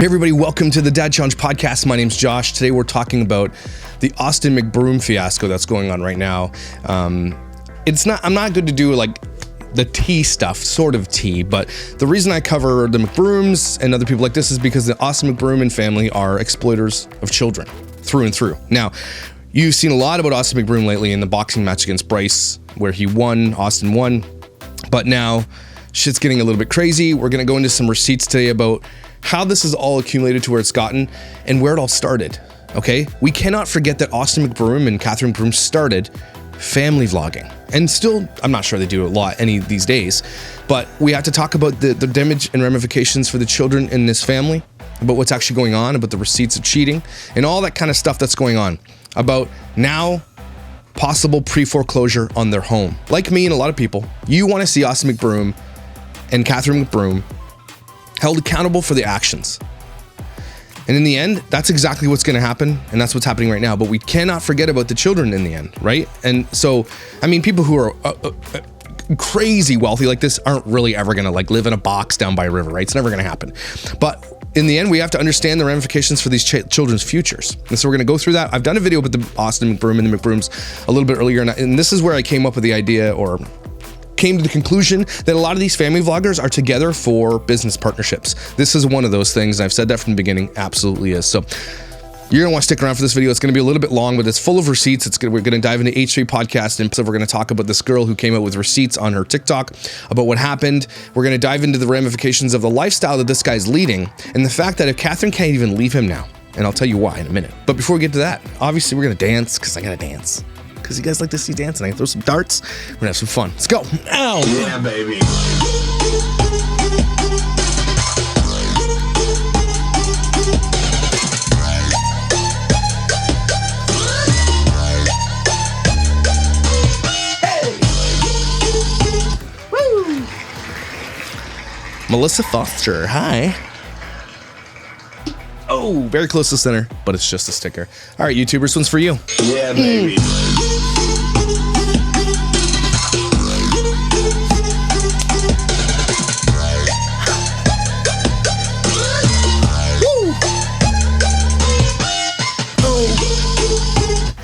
everybody, welcome to the Dad Challenge podcast. My name's Josh. Today we're talking about the Austin McBroom fiasco that's going on right now. I'm not good to do like the tea stuff, sort of tea, but the reason I cover the McBrooms and other people like this is because the Austin McBroom and family are exploiters of children through and through. Now, you've seen a lot about Austin McBroom lately in the boxing match against Bryce, where he won, Austin won, but now shit's getting a little bit crazy. We're gonna go into some receipts today about how this is all accumulated to where it's gotten and where it all started, okay? We cannot forget that Austin McBroom and Catherine McBroom started family vlogging. And still, I'm not sure they do a lot any of these days, but we have to talk about the damage and ramifications for the children in this family, about what's actually going on, about the receipts of cheating, and all that kind of stuff that's going on, about now possible pre-foreclosure on their home. Like me and a lot of people, you want to see Austin McBroom and Catherine McBroom held accountable for the actions. And in the end, that's exactly what's going to happen, and that's what's happening right now. But we cannot forget about the children in the end, right? And so, I mean, people who are crazy wealthy like this aren't really ever going to like live in a box down by a river, right? It's never going to happen. But in the end, we have to understand the ramifications for these children's futures. And so we're going to go through that. I've done a video with the Austin McBroom and the McBrooms a little bit earlier, and this is where I came up with the idea, or came to the conclusion that a lot of these family vloggers are together for business partnerships. This is one of those things. I've said that from the beginning, absolutely is. So you're gonna want to stick around for this video. It's gonna be a little bit long, but it's full of receipts. We're gonna dive into H3 podcast, and so we're gonna talk about this girl who came out with receipts on her TikTok about what happened. We're gonna dive into the ramifications of the lifestyle that this guy's leading, and the fact that if Catherine can't even leave him now, and I'll tell you why in a minute. But before we get to that, obviously we're gonna dance, because I gotta dance. Because you guys like to see dancing. I can throw some darts. We're gonna have some fun. Let's go. Ow. Yeah, baby. Hey. Woo. Melissa Foster, hi. Oh, very close to the center, but it's just a sticker. All right, YouTubers, this one's for you. Yeah, baby.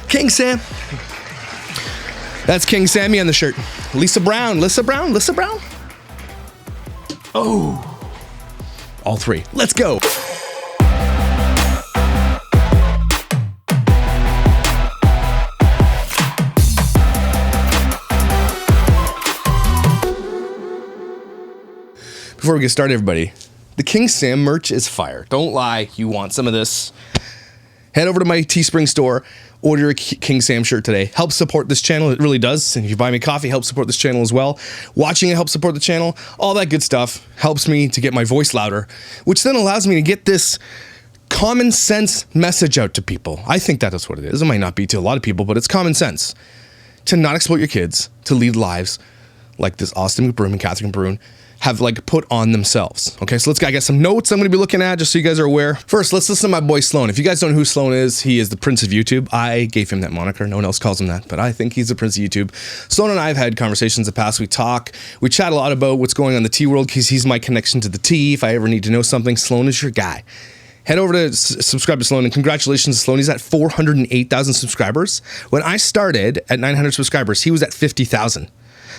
King Sam. That's King Sammy on the shirt. Lisa Brown. Oh. All three. Let's go. Before we get started, everybody, the King Sam merch is fire. Don't lie, you want some of this. Head over to my Teespring store, order a King Sam shirt today. Help support this channel, it really does. And if you buy me coffee, help support this channel as well. Watching it helps support the channel. All that good stuff helps me to get my voice louder, which then allows me to get this common sense message out to people. I think that is what it is. It might not be to a lot of people, but it's common sense. To not exploit your kids, to lead lives like this Austin McBroom and Catherine McBroom have like put on themselves. Okay, so I got some notes I'm gonna be looking at just so you guys are aware. First, let's listen to my boy Sloan. If you guys don't know who Sloan is, he is the Prince of YouTube. I gave him that moniker. No one else calls him that, but I think he's the Prince of YouTube. Sloan and I have had conversations in the past. We talk, we chat a lot about what's going on in the tea world because he's my connection to the tea. If I ever need to know something, Sloan is your guy. Head over to subscribe to Sloan, and congratulations to Sloan. He's at 408,000 subscribers. When I started at 900 subscribers, he was at 50,000.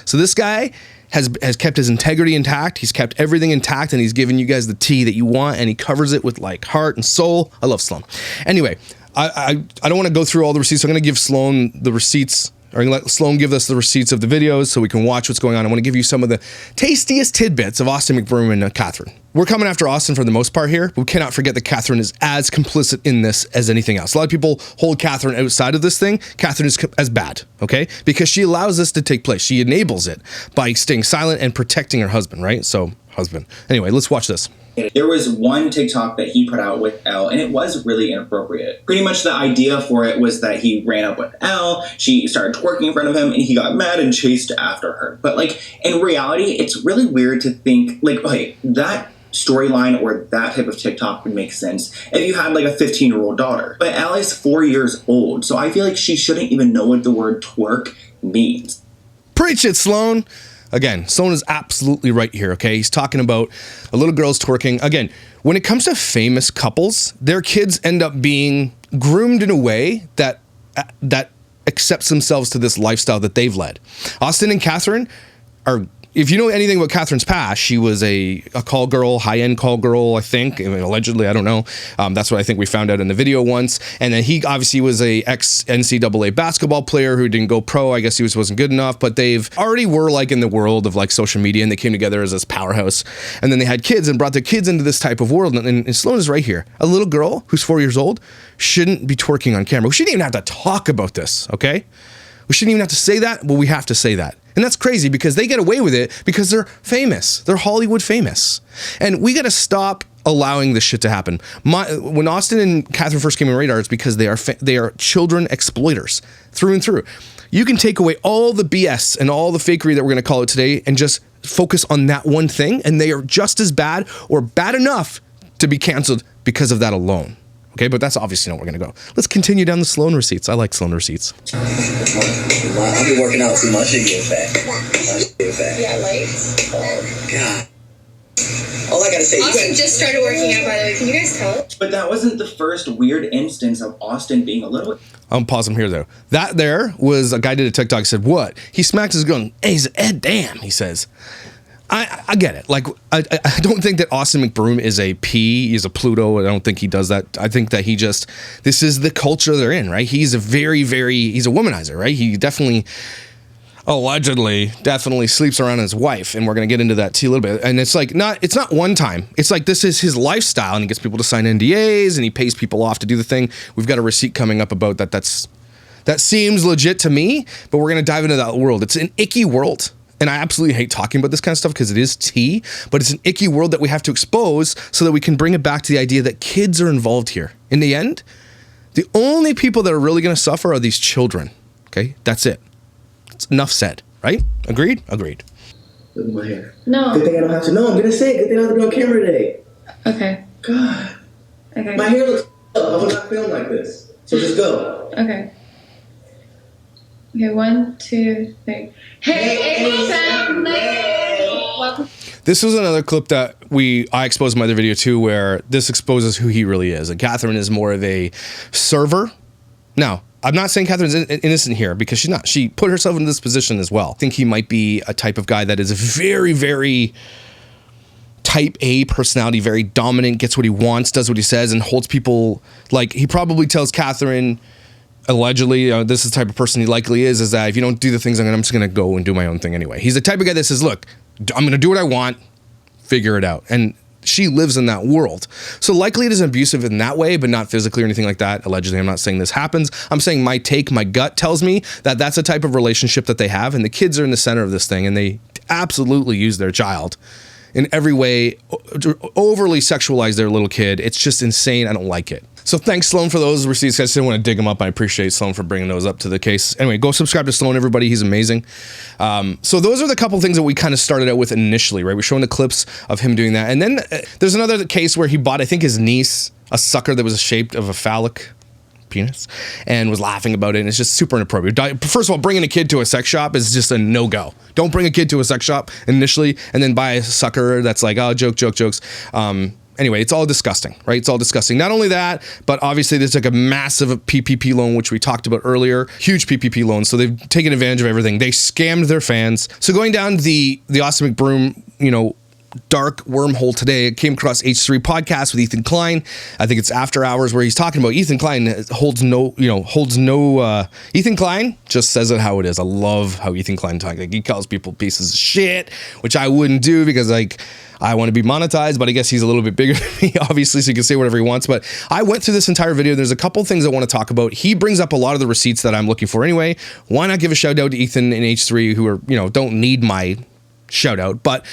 So this guy has kept his integrity intact. He's kept everything intact, and he's giving you guys the tea that you want, and he covers it with like heart and soul. I love Sloan. Anyway, I don't want to go through all the receipts. So I'm going to give Sloan the receipts, or I'm going to let Sloan give us the receipts of the videos so we can watch what's going on. I want to give you some of the tastiest tidbits of Austin McBroom and Catherine. We're coming after Austin for the most part here, but we cannot forget that Catherine is as complicit in this as anything else. A lot of people hold Catherine outside of this thing. Catherine is as bad, okay? Because she allows this to take place. She enables it by staying silent and protecting her husband, right? So, husband. Anyway, let's watch this. There was one TikTok that he put out with Elle, and it was really inappropriate. Pretty much the idea for it was that he ran up with Elle, she started twerking in front of him, and he got mad and chased after her. But, like, in reality, it's really weird to think, like, okay, that storyline or that type of TikTok would make sense if you had like a 15-year-old daughter. But Elle is 4 years old, so I feel like she shouldn't even know what the word twerk means. Preach it, Sloan. Again, Sloan is absolutely right here, okay? He's talking about a little girl's twerking. Again, when it comes to famous couples, their kids end up being groomed in a way that accepts themselves to this lifestyle that they've led. Austin and Catherine are, if you know anything about Catherine's past, she was a call girl, high-end call girl, I think. I mean, allegedly, I don't know. That's what I think we found out in the video once. And then he obviously was a ex-NCAA basketball player who didn't go pro. I guess he wasn't good enough, but they've already were like in the world of like social media, and they came together as this powerhouse. And then they had kids and brought their kids into this type of world. And Sloan is right here. A little girl who's 4 years old shouldn't be twerking on camera. We shouldn't even have to talk about this, okay? We shouldn't even have to say that, but we have to say that. And that's crazy because they get away with it because they're famous. They're Hollywood famous. And we got to stop allowing this shit to happen. When Austin and Catherine first came on radar, it's because they are children exploiters through and through. You can take away all the BS and all the fakery that we're going to call it today and just focus on that one thing, and they are just as bad or bad enough to be canceled because of that alone. Okay, but that's obviously not where we're going to go. Let's continue down the Sloan receipts. I like Sloan receipts. I've been working out too much to get fat. Yeah, like. Oh, God. All I gotta say is Austin just started working out, by the way. Can you guys tell? But that wasn't the first weird instance of Austin being a little... I'll pause him here, though. That there was a guy did a TikTok, said, what? He smacked his gun. Hey, Ed, damn, he says. I get it. Like, I don't think that Austin McBroom is a P, he's a Pluto. I don't think he does that. I think that he just, this is the culture they're in, right? He's a he's a womanizer, right? He definitely, allegedly, sleeps around his wife. And we're going to get into that too a little bit. And it's like, it's not one time. It's like, this is his lifestyle, and he gets people to sign NDAs and he pays people off to do the thing. We've got a receipt coming up about that. That seems legit to me, but we're going to dive into that world. It's an icky world. And I absolutely hate talking about this kind of stuff because it is tea, but it's an icky world that we have to expose so that we can bring it back to the idea that kids are involved here. In the end, the only people that are really going to suffer are these children. Okay, that's it. It's enough said, right? Agreed? Agreed. look at my hair. No. Good thing I don't have to. No, I'm gonna say it. Good thing I don't have to be on camera today. Okay. God. Okay. My hair looks up. I would not film like this. So just go. Okay. Okay, 1, 2, 3. Hey, family! Welcome. This was another clip that I exposed in my other video too, where this exposes who he really is. And Catherine is more of a server. Now, I'm not saying Catherine's innocent here because she's not. She put herself in this position as well. I think he might be a type of guy that is very, very type A personality, very dominant, gets what he wants, does what he says, and holds people, like, he probably tells Catherine, allegedly, this is the type of person he likely is that if you don't do the things I'm just going to go and do my own thing anyway. He's the type of guy that says, look, I'm going to do what I want, figure it out. And she lives in that world. So likely it is abusive in that way, but not physically or anything like that. Allegedly, I'm not saying this happens. I'm saying my gut tells me that that's a type of relationship that they have, and the kids are in the center of this thing, and they absolutely use their child in every way, overly sexualize their little kid. It's just insane. I don't like it. So thanks, Sloan, for those receipts. I just didn't want to dig them up. I appreciate Sloan for bringing those up to the case. Anyway, go subscribe to Sloan, everybody. He's amazing. So those are the couple things that we kind of started out with initially, right? We're showing the clips of him doing that. And then there's another case where he bought, I think, his niece a sucker that was shaped of a phallic penis and was laughing about it. And it's just super inappropriate. First of all, bringing a kid to a sex shop is just a no-go. Don't bring a kid to a sex shop initially and then buy a sucker that's like, oh, jokes. Anyway, it's all disgusting, right? It's all disgusting. Not only that, but obviously there's like a massive PPP loan, which we talked about earlier, huge PPP loans. So they've taken advantage of everything. They scammed their fans. So going down the Austin McBroom, dark wormhole today, it came across H3 podcast with Ethan Klein. I think it's After Hours where he's talking about Ethan Klein Ethan Klein just says it how it is. I love how Ethan Klein talks. Like, he calls people pieces of shit, which I wouldn't do because I want to be monetized, but I guess he's a little bit bigger than me, obviously, so he can say whatever he wants. But I went through this entire video. There's a couple things I want to talk about. He brings up a lot of the receipts that I'm looking for anyway. Why not give a shout out to Ethan and H3 who are, don't need my shout out, but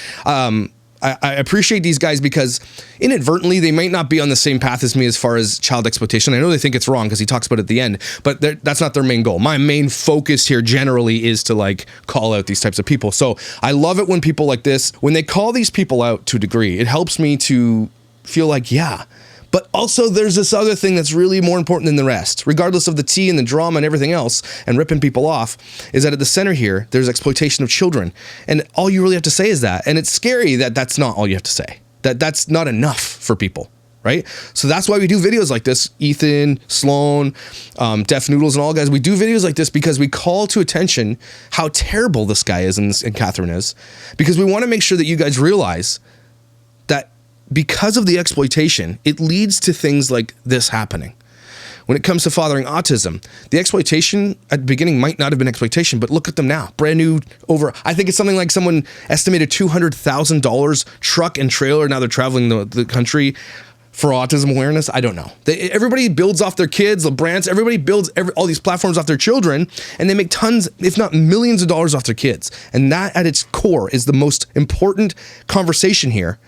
I appreciate these guys because inadvertently they might not be on the same path as me as far as child exploitation. I know they think it's wrong because he talks about it at the end, but that's not their main goal. My main focus here generally is to call out these types of people. So I love it when people like this, when they call these people out to a degree, it helps me to feel like, yeah, But also there's this other thing that's really more important than the rest, regardless of the tea and the drama and everything else and ripping people off, is that at the center here, there's exploitation of children. And all you really have to say is that. And it's scary that that's not all you have to say, that that's not enough for people. Right? So that's why we do videos like this. Ethan, Sloan, Def Noodles, and all guys, we do videos like this because we call to attention how terrible this guy is and Catherine is, because we want to make sure that you guys realize that because of the exploitation, it leads to things like this happening. When it comes to fathering autism, the exploitation at the beginning might not have been exploitation, but look at them now. Brand new I think it's something like someone estimated $200,000 truck and trailer. Now they're traveling the country for autism awareness. I don't know. Everybody builds off their kids, the brands, everybody builds all these platforms off their children, and they make tons, if not millions of dollars off their kids. And that at its core is the most important conversation here.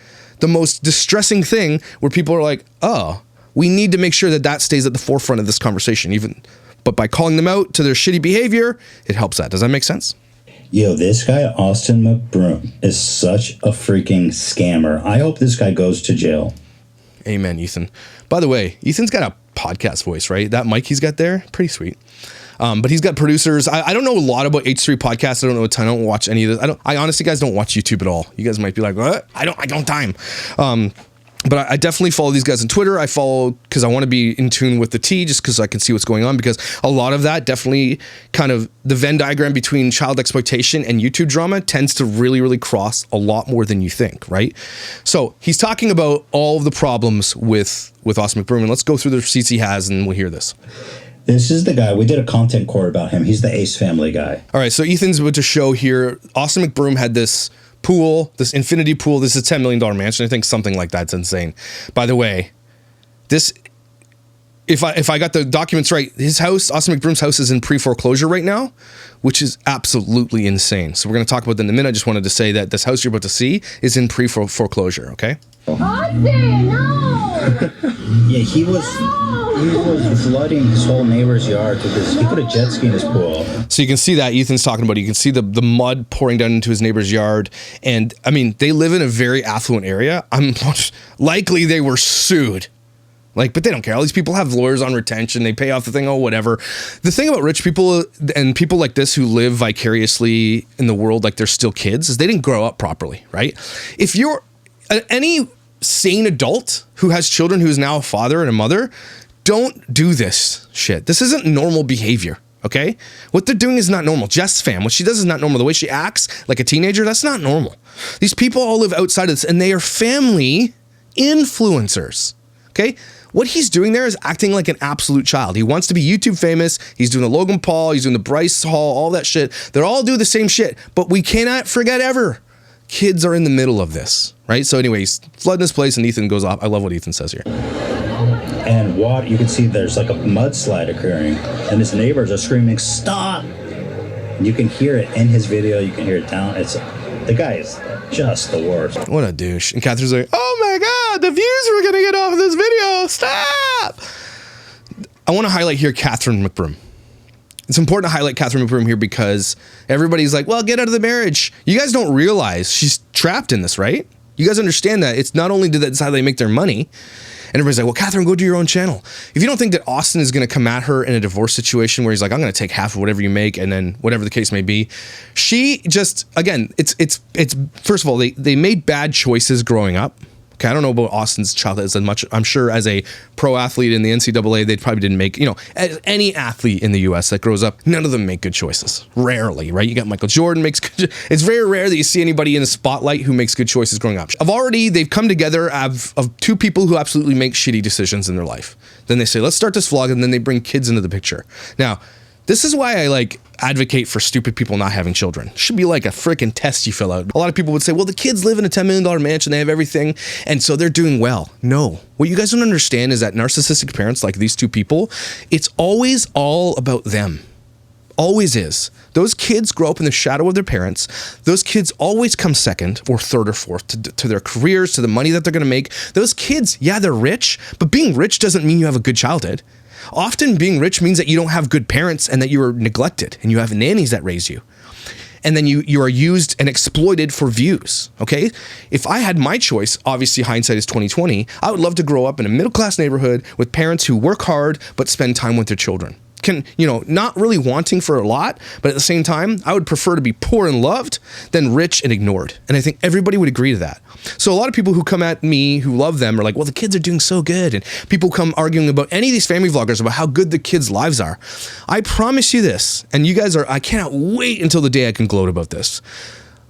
The most distressing thing where people are like, oh, we need to make sure that that stays at the forefront of this conversation. But by calling them out to their shitty behavior, it helps that. Does that make sense? Yo, this guy, Austin McBroom, is such a freaking scammer. I hope this guy goes to jail. Amen, Ethan. By the way, Ethan's got a podcast voice, right? That mic he's got there, pretty sweet. But he's got producers. I don't know a lot about H3 podcasts. I don't know a ton. I don't watch any of this. I honestly, guys, don't watch YouTube at all. You guys might be like, what? I don't time. But I definitely follow these guys on Twitter. I follow because I want to be in tune with the tea, just because I can see what's going on, because a lot of that definitely kind of the Venn diagram between child exploitation and YouTube drama tends to really, really cross a lot more than you think, right? So he's talking about all of the problems with Austin McBroom, and let's go through the receipts he has and we'll hear this. This is the guy. We did a content core about him. He's the Ace Family guy. All right, so Ethan's about to show here. Austin McBroom had this pool, this infinity pool. This is a $10 million mansion. I think something like that's insane. By the way, this, if I got the documents right, his house, Austin McBroom's house, is in pre-foreclosure right now, which is absolutely insane. So we're going to talk about that in a minute. I just wanted to say that this house you're about to see is in pre-foreclosure, okay? Austin, no! Yeah, he was flooding his whole neighbor's yard because he put a jet ski in his pool. So you can see that Ethan's talking about. You can see the mud pouring down into his neighbor's yard. And I mean, they live in a very affluent area. I'm likely they were sued. But they don't care. All these people have lawyers on retention. They pay off the thing, whatever. The thing about rich people and people like this who live vicariously in the world like they're still kids is they didn't grow up properly, right? If you're any sane adult who has children, who is now a father and a mother, don't do this shit. This isn't normal behavior, okay? What they're doing is not normal. Jess fam, what she does is not normal. The way she acts like a teenager, that's not normal. These people all live outside of this, and they are family influencers, okay? What he's doing there is acting like an absolute child. He wants to be YouTube famous. He's doing the Logan Paul. He's doing the Bryce Hall, all that shit. They're all doing the same shit, but we cannot forget ever. Kids are in the middle of this, right? So anyways, flooding this place, and Ethan goes off. I love what Ethan says here. And water, you can see there's like a mudslide occurring, and his neighbors are screaming, "Stop!" And you can hear it in his video. You can hear it down. The guy is just the worst. What a douche. And Catherine's like, oh my God, the views we're going to get off of this video. Stop. I want to highlight here Catherine McBroom. It's important to highlight Catherine McBroom here because everybody's like, well, get out of the marriage. You guys don't realize she's trapped in this, right? You guys understand that it's not only that's how they make their money. And everybody's like, well, Catherine, go do your own channel. If you don't think that Austin is going to come at her in a divorce situation where he's like, I'm going to take half of whatever you make, and then whatever the case may be, she just, again, it's first of all, they made bad choices growing up. Okay, I don't know about Austin's childhood as much. I'm sure as a pro athlete in the NCAA, they probably didn't make, as any athlete in the US that grows up, none of them make good choices. Rarely, right? You got Michael Jordan makes good, it's very rare that you see anybody in the spotlight who makes good choices growing up. They've come together of two people who absolutely make shitty decisions in their life. Then they say, let's start this vlog, and then they bring kids into the picture. Now, this is why I advocate for stupid people not having children. It should be like a freaking test you fill out. A lot of people would say, well, the kids live in a $10 million mansion, they have everything, and so they're doing well. No. What you guys don't understand is that narcissistic parents like these two people, it's always all about them. Always is. Those kids grow up in the shadow of their parents. Those kids always come second or third or fourth to their careers, to the money that they're going to make. Those kids, yeah, they're rich, but being rich doesn't mean you have a good childhood. Often being rich means that you don't have good parents and that you were neglected and you have nannies that raise you. and then you are used and exploited for views, okay? If I had my choice, obviously hindsight is 2020, I would love to grow up in a middle-class neighborhood with parents who work hard but spend time with their children. Not really wanting for a lot, but at the same time, I would prefer to be poor and loved than rich and ignored. And I think everybody would agree to that. So a lot of people who come at me who love them are like, well, the kids are doing so good. And people come arguing about any of these family vloggers about how good the kids' lives are. I promise you this, and you guys I cannot wait until the day I can gloat about this.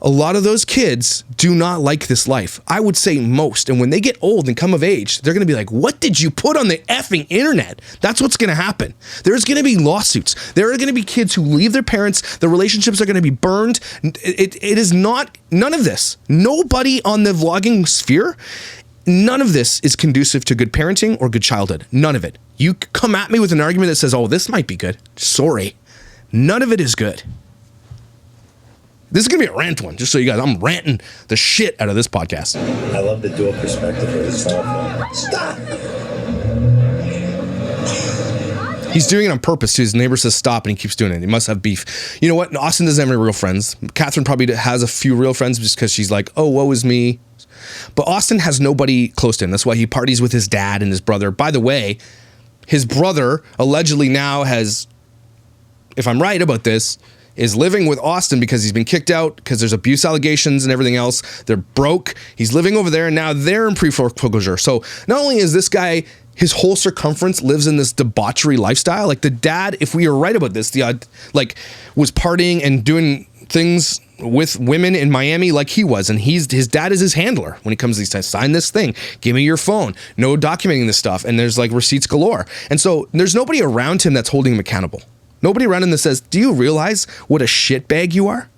A lot of those kids do not like this life. I would say most. And when they get old and come of age, they're going to be like, what did you put on the effing internet? That's what's going to happen. There's going to be lawsuits. There are going to be kids who leave their parents. Their relationships are going to be burned. It is not, none of this. Nobody on the vlogging sphere, none of this is conducive to good parenting or good childhood. None of it. You come at me with an argument that says, oh, this might be good. Sorry. None of it is good. This is going to be a rant one, just so you guys, I'm ranting the shit out of this podcast. I love the dual perspective of this telephone. Stop! He's doing it on purpose too. His neighbor says stop and he keeps doing it. He must have beef. You know what? Austin doesn't have any real friends. Catherine probably has a few real friends just because she's like, oh, woe is me. But Austin has nobody close to him. That's why he parties with his dad and his brother. By the way, his brother allegedly now has, if I'm right about this, is living with Austin because he's been kicked out because there's abuse allegations and everything else. They're broke. He's living over there and now they're in pre-foreclosure. So not only is this guy, his whole circumference lives in this debauchery lifestyle. Like the dad, if we are right about this, was partying and doing things with women in Miami like he was. And his dad is his handler when he comes to these times. Sign this thing. Give me your phone. No documenting this stuff. And there's like receipts galore. And so there's nobody around him that's holding him accountable. Nobody around him that says, do you realize what a shitbag you are?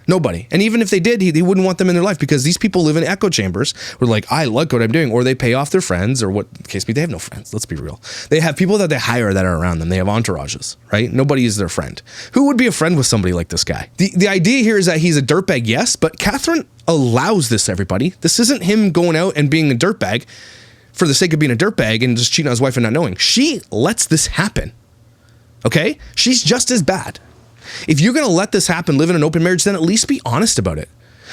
Nobody. And even if they did, he wouldn't want them in their life because these people live in echo chambers where like, I like what I'm doing. Or they pay off their friends or what the case be. They have no friends. Let's be real. They have people that they hire that are around them. They have entourages, right? Nobody is their friend. Who would be a friend with somebody like this guy? The idea here is that he's a dirtbag, yes, but Catherine allows this, everybody. This isn't him going out and being a dirtbag for the sake of being a dirtbag and just cheating on his wife and not knowing. She lets this happen. Okay? She's just as bad. If you're going to let this happen, live in an open marriage, then at least be honest about it.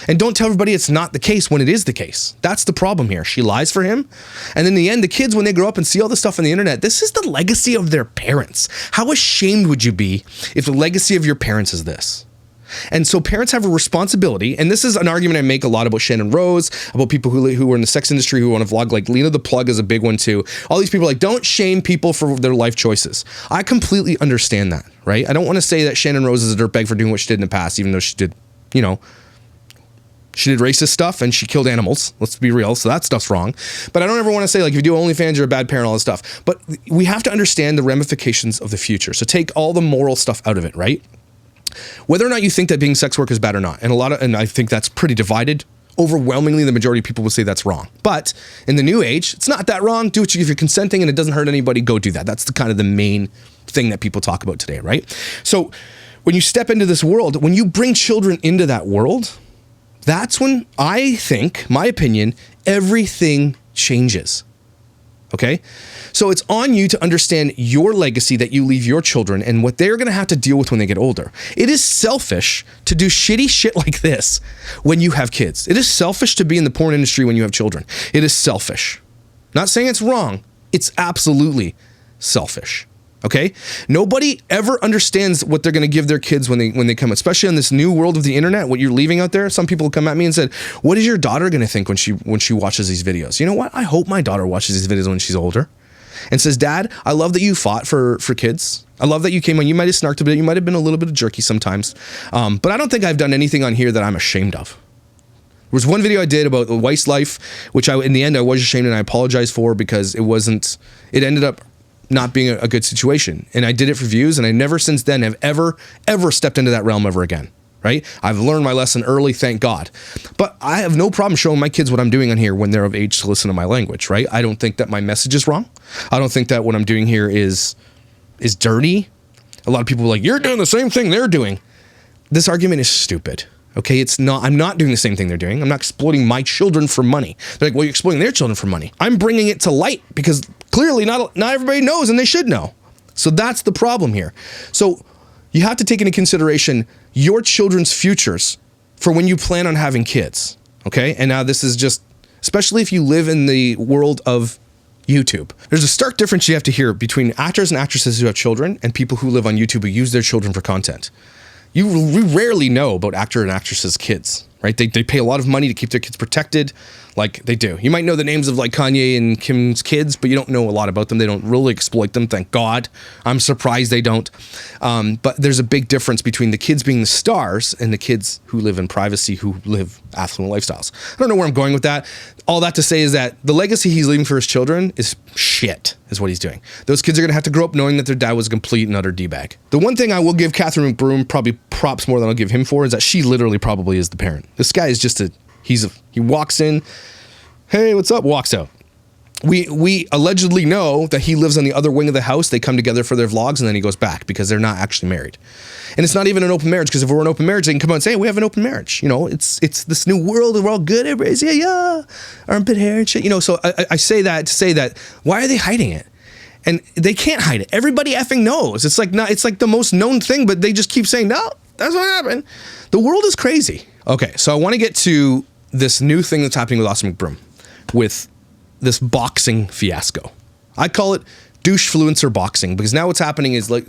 And don't tell everybody it's not the case when it is the case. That's the problem here. She lies for him. And in the end, the kids, when they grow up and see all this stuff on the internet, this is the legacy of their parents. How ashamed would you be if the legacy of your parents is this? And so parents have a responsibility, and this is an argument I make a lot about Shannon Rose, about people who are in the sex industry who want to vlog, like Lena the Plug is a big one too. All these people are like, don't shame people for their life choices. I completely understand that, right? I don't want to say that Shannon Rose is a dirtbag for doing what she did in the past, even though she did, she did racist stuff and she killed animals. Let's be real. So that stuff's wrong. But I don't ever want to say like, if you do OnlyFans, you're a bad parent, all this stuff. But we have to understand the ramifications of the future. So take all the moral stuff out of it, right? Whether or not you think that being sex work is bad or not, and I think that's pretty divided. Overwhelmingly, the majority of people will say that's wrong. But in the new age, it's not that wrong. Do it if you're consenting and it doesn't hurt anybody. Go do that. That's the kind of the main thing that people talk about today, right? So when you step into this world, when you bring children into that world, that's when I think, my opinion, everything changes. Okay? So it's on you to understand your legacy that you leave your children and what they're going to have to deal with when they get older. It is selfish to do shitty shit like this when you have kids. It is selfish to be in the porn industry when you have children. It is selfish. Not saying it's wrong. It's absolutely selfish. Okay? Nobody ever understands what they're going to give their kids when they come, especially in this new world of the internet, what you're leaving out there. Some people come at me and said, what is your daughter going to think when she watches these videos? You know what? I hope my daughter watches these videos when she's older and says, Dad, I love that you fought for kids. I love that you came on. You might have snarked a bit. You might have been a little bit of jerky sometimes. But I don't think I've done anything on here that I'm ashamed of. There was one video I did about the wife's life, which in the end I was ashamed and I apologized for because it ended up not being a good situation. And I did it for views, and I never since then have ever stepped into that realm ever again, right? I've learned my lesson early, thank God. But I have no problem showing my kids what I'm doing on here when they're of age to listen to my language, right? I don't think that my message is wrong. I don't think that what I'm doing here is dirty. A lot of people are like, you're doing the same thing they're doing. This argument is stupid. Okay, it's not. I'm not doing the same thing they're doing. I'm not exploiting my children for money. They're like, well, you're exploiting their children for money. I'm bringing it to light because clearly not everybody knows and they should know. So that's the problem here. So you have to take into consideration your children's futures for when you plan on having kids. Okay. And now this is just, especially if you live in the world of YouTube. There's a stark difference you have to hear between actors and actresses who have children and people who live on YouTube who use their children for content. We rarely know about actor and actresses' kids, right? They pay a lot of money to keep their kids protected, like they do. You might know the names of like Kanye and Kim's kids, but you don't know a lot about them. They don't really exploit them, thank God. I'm surprised they don't. But there's a big difference between the kids being the stars and the kids who live in privacy, who live affluent lifestyles. I don't know where I'm going with that. All that to say is that the legacy he's leaving for his children is shit, is what he's doing. Those kids are going to have to grow up knowing that their dad was a complete and utter D-bag. The one thing I will give Catherine McBroom probably props more than I'll give him for is that she literally probably is the parent. This guy is just he walks in, hey, what's up? Walks out. We allegedly know that he lives on the other wing of the house. They come together for their vlogs and then he goes back because they're not actually married. And it's not even an open marriage, because if we're an open marriage, they can come out and say, hey, we have an open marriage. You know, it's this new world. We're all good. Everybody's, yeah, armpit hair and shit. You know, so I say that to say that, why are they hiding it? And they can't hide it. Everybody effing knows. It's like the most known thing, but they just keep saying, no, that's what happened. The world is crazy. Okay, so I want to get to this new thing that's happening with Austin McBroom, with this boxing fiasco. I call it douche-fluencer boxing, because now what's happening is like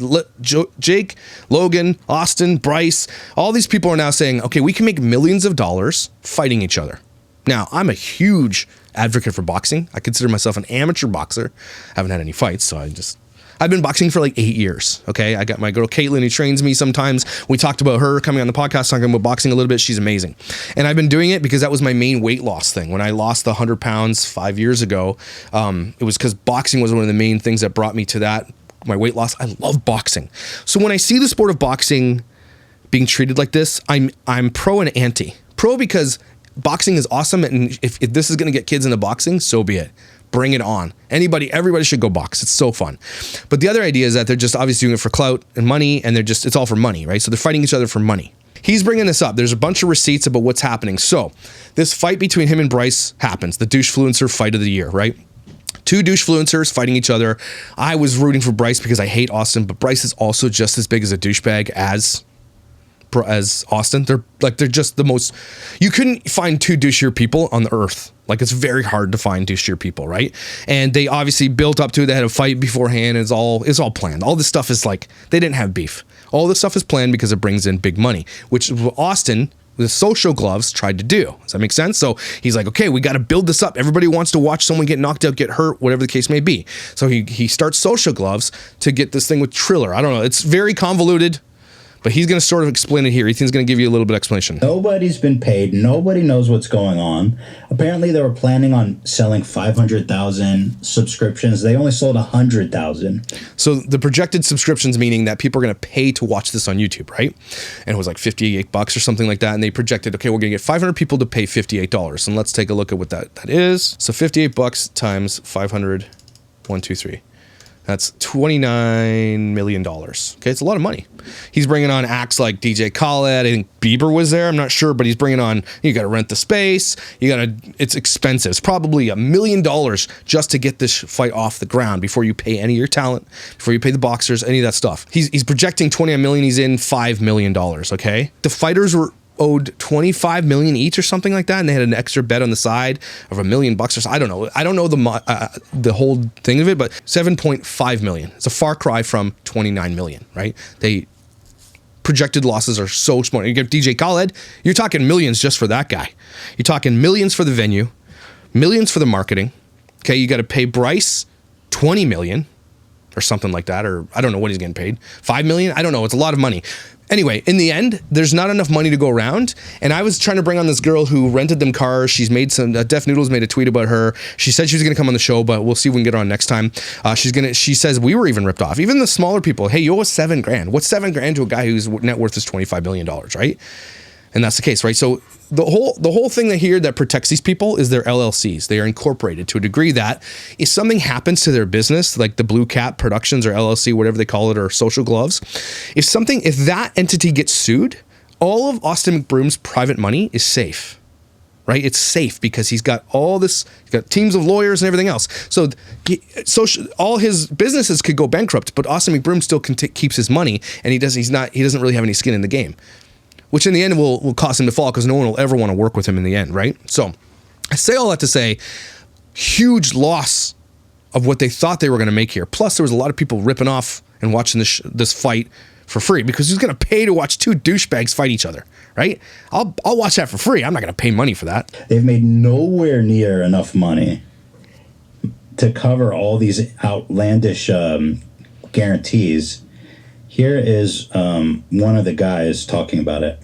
Jake, Logan, Austin, Bryce, all these people are now saying, okay, we can make millions of dollars fighting each other. Now, I'm a huge advocate for boxing. I consider myself an amateur boxer. I haven't had any fights, so I've been boxing for like 8 years, okay? I got my girl Caitlin who trains me sometimes. We talked about her coming on the podcast, talking about boxing a little bit. She's amazing. And I've been doing it because that was my main weight loss thing. When I lost the 100 pounds 5 years ago, it was because boxing was one of the main things that brought me to that, my weight loss. I love boxing. So when I see the sport of boxing being treated like this, I'm pro and anti. Pro because boxing is awesome, and if this is going to get kids into boxing, so be it. Bring it on. Everybody should go box. It's so fun. But the other idea is that they're just obviously doing it for clout and money, and it's all for money, right? So they're fighting each other for money. He's bringing this up. There's a bunch of receipts about what's happening. So this fight between him and Bryce happens. The douche-fluencer fight of the year, right? Two douche-fluencers fighting each other. I was rooting for Bryce because I hate Austin, but Bryce is also just as big as a douchebag as Austin. They're just the most, you couldn't find two douchier people on the earth. Like, it's very hard to find douchier people, right? And they obviously built up to it. They had a fight beforehand. It's all planned. All this stuff is like, they didn't have beef. All this stuff is planned because it brings in big money, which is what Austin with social gloves tried to do. Does that make sense? So he's like, okay, we got to build this up. Everybody wants to watch someone get knocked out, get hurt, whatever the case may be. So he starts social gloves to get this thing with Triller. I don't know. It's very convoluted, but he's going to sort of explain it here. Ethan's going to give you a little bit of explanation. Nobody's been paid. Nobody knows what's going on. Apparently, they were planning on selling 500,000 subscriptions. They only sold 100,000. So the projected subscriptions, meaning that people are going to pay to watch this on YouTube, right? And it was like $58 or something like that. And they projected, okay, we're going to get 500 people to pay $58. And let's take a look at what that is. So $58 times 500, 1, 2, 3. That's $29 million. Okay, it's a lot of money. He's bringing on acts like DJ Khaled. I think Bieber was there. I'm not sure, but he's bringing on, you got to rent the space. It's expensive. It's probably $1 million just to get this fight off the ground before you pay any of your talent, before you pay the boxers, any of that stuff. He's projecting $29 million. He's in $5 million, okay? The fighters were owed $25 million each or something like that, and they had an extra bet on the side of $1 million or so. I don't know. I don't know the whole thing of it, but $7.5 million. It's a far cry from $29 million, right? They projected losses are so small. You get DJ Khaled, you're talking millions just for that guy. You're talking millions for the venue, millions for the marketing. Okay, you got to pay Bryce $20 million or something like that, or I don't know what he's getting paid. $5 million? I don't know. It's a lot of money. Anyway, in the end, there's not enough money to go around. And I was trying to bring on this girl who rented them cars. She's made some, Def Noodles made a tweet about her. She said she was going to come on the show, but we'll see if we can get her on next time. She says we were even ripped off. Even the smaller people, hey, you owe us $7,000. What's $7,000 to a guy whose net worth is $25 million, right? And that's the case, right? So the whole thing that protects these people is their LLCs. They are incorporated to a degree that if something happens to their business, like the Blue Cat Productions or LLC, whatever they call it, or Social Gloves, if that entity gets sued, all of Austin McBroom's private money is safe, right? It's safe because he's got all this, he's got teams of lawyers and everything else. So all his businesses could go bankrupt, but Austin McBroom still keeps his money, and he doesn't really have any skin in the game. which in the end will cause him to fall because no one will ever want to work with him in the end, right? So I say all that to say, huge loss of what they thought they were going to make here. Plus, there was a lot of people ripping off and watching this fight for free because who's going to pay to watch two douchebags fight each other, right? I'll watch that for free. I'm not going to pay money for that. They've made nowhere near enough money to cover all these outlandish guarantees. Here is one of the guys talking about it.